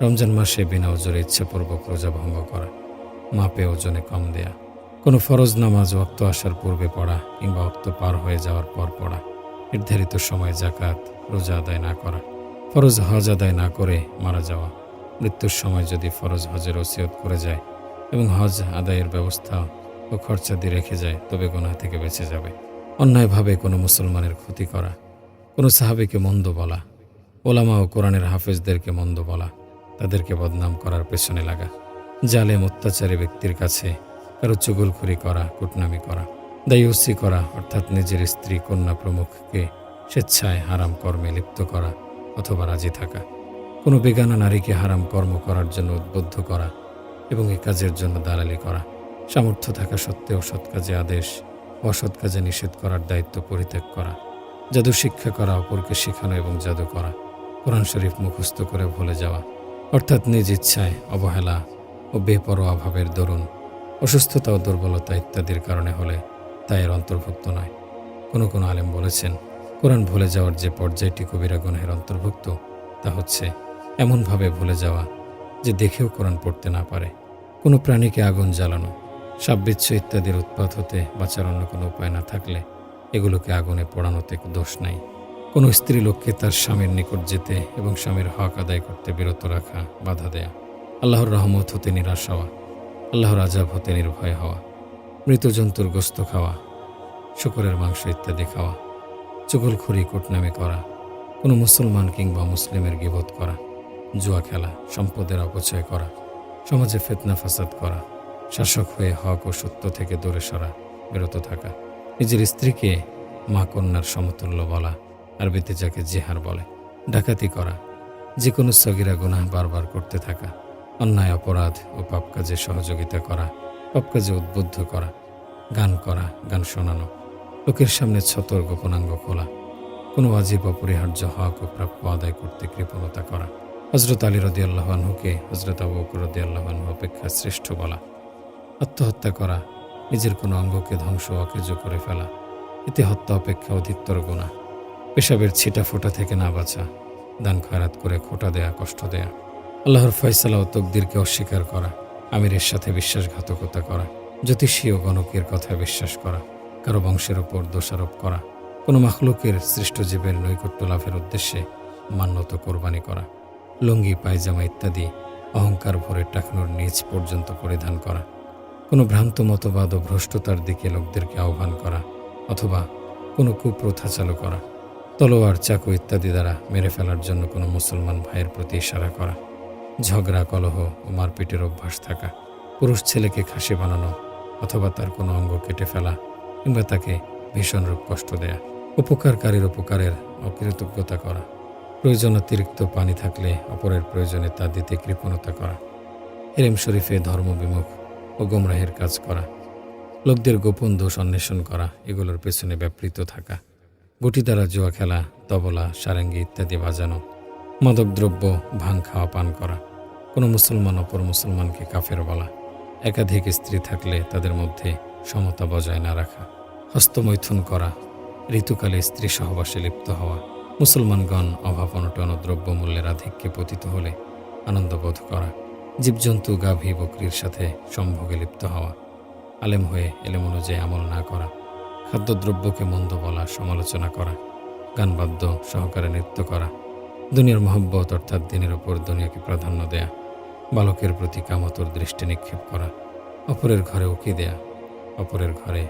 রমজান মাসে বিনা ওজরে ইচ্ছাপূর্বক রোজা ভঙ্গ করা, মাপে ওজনে কম দেয়া, কোনো ফরজ নামাজ ওয়াক্ত আসার পূর্বে পড়া কিংবা ওয়াক্ত পার হয়ে যাওয়ার পর পড়া, নির্ধারিত সময়ে যাকাত, রোজা আদায় না করা, ফরজ হজ আদায় না করে মারা যাওয়া, মৃত্যুর সময় যদি ফরজ হজের ওসিয়ত করে যায় এবং হজ আদায়ের ব্যবস্থা ও খরচা দিয়ে রেখে যায় তবে গুনাহ থেকে বেঁচে যাবে। অন্যায়ভাবে কোনো মুসলমানের ক্ষতি করা, কোনো সাহাবীকে মন্দ বলা, ওলামা ও কোরআনের হাফেজদেরকে মন্দ বলা, তাদেরকে বদনাম করার পেছনে লাগা, জালেম অত্যাচারী ব্যক্তির কাছে কারো চুগলখড়ি করা, কুটনামি করা, দায়ুসি করা অর্থাৎ নিজের স্ত্রী, কন্যা প্রমুখকে স্বেচ্ছায় হারাম কর্মে লিপ্ত করা অথবা রাজি থাকা, কোনো বেগানা নারীকে হারাম কর্ম করার জন্য উদ্বুদ্ধ করা এবং এ কাজের জন্য দালালি করা, সামর্থ্য থাকা সত্ত্বেও সৎ কাজে আদেশ, অসৎ কাজে নিষেধ করার দায়িত্ব পরিত্যাগ করা, জাদু শিক্ষা করা, অপরকে শেখানো এবং জাদু করা, কোরআন শরীফ মুখস্থ করে ভুলে যাওয়া অর্থাৎ নিজ ইচ্ছায় অবহেলা ও বেপরোয়া ভাবের দরুন অসুস্থতা ও দুর্বলতা ইত্যাদির কারণে হলে তা এর অন্তর্ভুক্ত নয়। কোনো কোনো আলেম বলেছেন, কোরআন ভুলে যাওয়ার যে পর্যায়টি কবিরা গুনাহের অন্তর্ভুক্ত তা হচ্ছে এমনভাবে ভুলে যাওয়া যে দেখেও কোরআন পড়তে না পারে, কোনো প্রাণীকে আগুন জ্বালানো, সাপবিচ্ছু ইত্যাদির উৎপাত হতে বাঁচার অন্য কোনো উপায় না থাকলে এগুলোকে আগুনে পোড়ানোতে দোষ নাই, কোনো স্ত্রী লোককে তার স্বামীর নিকট যেতে এবং স্বামীর হক আদায় করতে বিরত রাখা, বাধা দেয়া, আল্লাহর রহমত হতে নিরাশ হওয়া, আল্লাহর আযাব হতে নির্ভয় হওয়া, মৃত জন্তুর গোস্ত খাওয়া, শূকরের মাংস ইত্যাদি খাওয়া, চুগলখড়ি, কুটনামি করা, কোনো মুসলমান কিংবা মুসলিমের গীবত করা, জুয়া খেলা, সম্পদের অপচয় করা, সমাজে ফিতনা ফাসাদ করা, শাসক হয়ে হক ও সত্য থেকে দূরে সরা, বিরত থাকা, নিজের স্ত্রীকে মা কন্যার সমতুল্য বলা, আরবিতে যাকে জিহার বলে, ডাকাতি করা, যে কোনো সগীরা গুনাহ বারবার করতে থাকা, অন্যায় অপরাধ ও পাপ কাজে সহযোগিতা করা, পাপ কাজে উদ্বুদ্ধ করা, গান করা, গান শোনানো, লোকের সামনে ছতর গোপনাঙ্গ খোলা, কোনো ওয়াজিব অপরিহার্য হক ও প্রাপ্য আদায় করতে কৃপণতা করা, হযরত আলী রাদিয়াল্লাহু আনহুকে হযরত আবু বকর রাদিয়াল্লাহু আনহু অপেক্ষা শ্রেষ্ঠ বলা, আত্মহত্যা করা, নিজের কোনো অঙ্গকে ধ্বংস অকেজ করে ফেলা, এতে হত্যা অপেক্ষা অধিকতর গুনাহ, পেশাবের ছিটা ফোঁটা থেকে না বাঁচা, দান খয়রাত করে খোঁটা দেয়া, কষ্ট দেয়া, আল্লাহর ফয়সালা ও তকদিরকে অস্বীকার করা, আমিরের সাথে বিশ্বাসঘাতকতা করা, জ্যোতিষী ও গণকের কথায় বিশ্বাস করা, কারো বংশের ওপর দোষারোপ করা, কোনো মাখলুকের সৃষ্ট জীবের নৈকট্য লাভের উদ্দেশ্যে মান্যত কোরবানি করা, লুঙ্গি, পায়জামা ইত্যাদি অহংকার ভরে টাকনোর নিচ পর্যন্ত পরিধান করা, কোনো ভ্রান্ত মতবাদ ও ভ্রষ্টতার দিকে লোকদেরকে আহ্বান করা অথবা কোনো কুপ্রথা চালু করা, তলোয়ার, চাকু ইত্যাদি দ্বারা মেরে ফেলার জন্য কোনো মুসলমান ভাইয়ের প্রতি ইশারা করা, ঝগড়া, কলহ ও মারপিটের অভ্যাস থাকা, পুরুষ ছেলেকে খাসি বানানো অথবা তার কোনো অঙ্গ কেটে ফেলা কিংবা তাকে ভীষণ রূপ কষ্ট দেয়া, উপকারকারীর উপকারের অকৃতজ্ঞতা করা, প্রয়োজন অতিরিক্ত পানি থাকলে অপরের প্রয়োজনে তা দিতে কৃপণতা করা, হেরেম শরীফে ধর্মবিমুখ ও গোমরাহের কাজ করা, লোকদের গোপন দোষ অন্বেষণ করা, এগুলোর পেছনে ব্যাপৃত থাকা, গুটি দ্বারা জুয়া খেলা, তবলা, সারেঙ্গি ইত্যাদি বাজানো, মাদকদ্রব্য, ভাং খাওয়া পান করা, কোনো মুসলমান অপর মুসলমানকে কাফের বলা, একাধিক স্ত্রী থাকলে তাদের মধ্যে সমতা বজায় না রাখা, হস্তমৈথুন করা, ঋতুকালে স্ত্রী সহবাসে লিপ্ত হওয়া, মুসলমানগণ অভাব অনটন ও দ্রব্যমূল্যের আধিক্যে পতিত হলে আনন্দবোধ করা, জীবজন্তু গাভী বকরির সাথে সম্ভোগে লিপ্ত হওয়া, আলেম হয়ে এলেম অনুযায়ী আমল না করা, খাদ্যদ্রব্যকে মন্দ বলা, সমালোচনা করা, গানবাদ্য সহকারে নৃত্য করা, দুনিয়ার মহব্বত অর্থাৎ দিনের ওপর দুনিয়াকে প্রাধান্য দেয়া, বালকের প্রতি কামতর দৃষ্টি নিক্ষেপ করা, অপরের ঘরে উকি দেয়া, অপরের ঘরে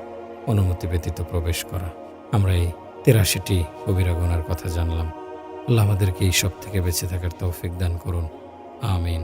অনুমতি ব্যতীত প্রবেশ করা। আমরা এই ৮৩টি কবিরা গুনার কথা জানলাম। আল্লাহ আমাদেরকে এই সব থেকে বেঁচে থাকার তৌফিক দান করুন। আমিন।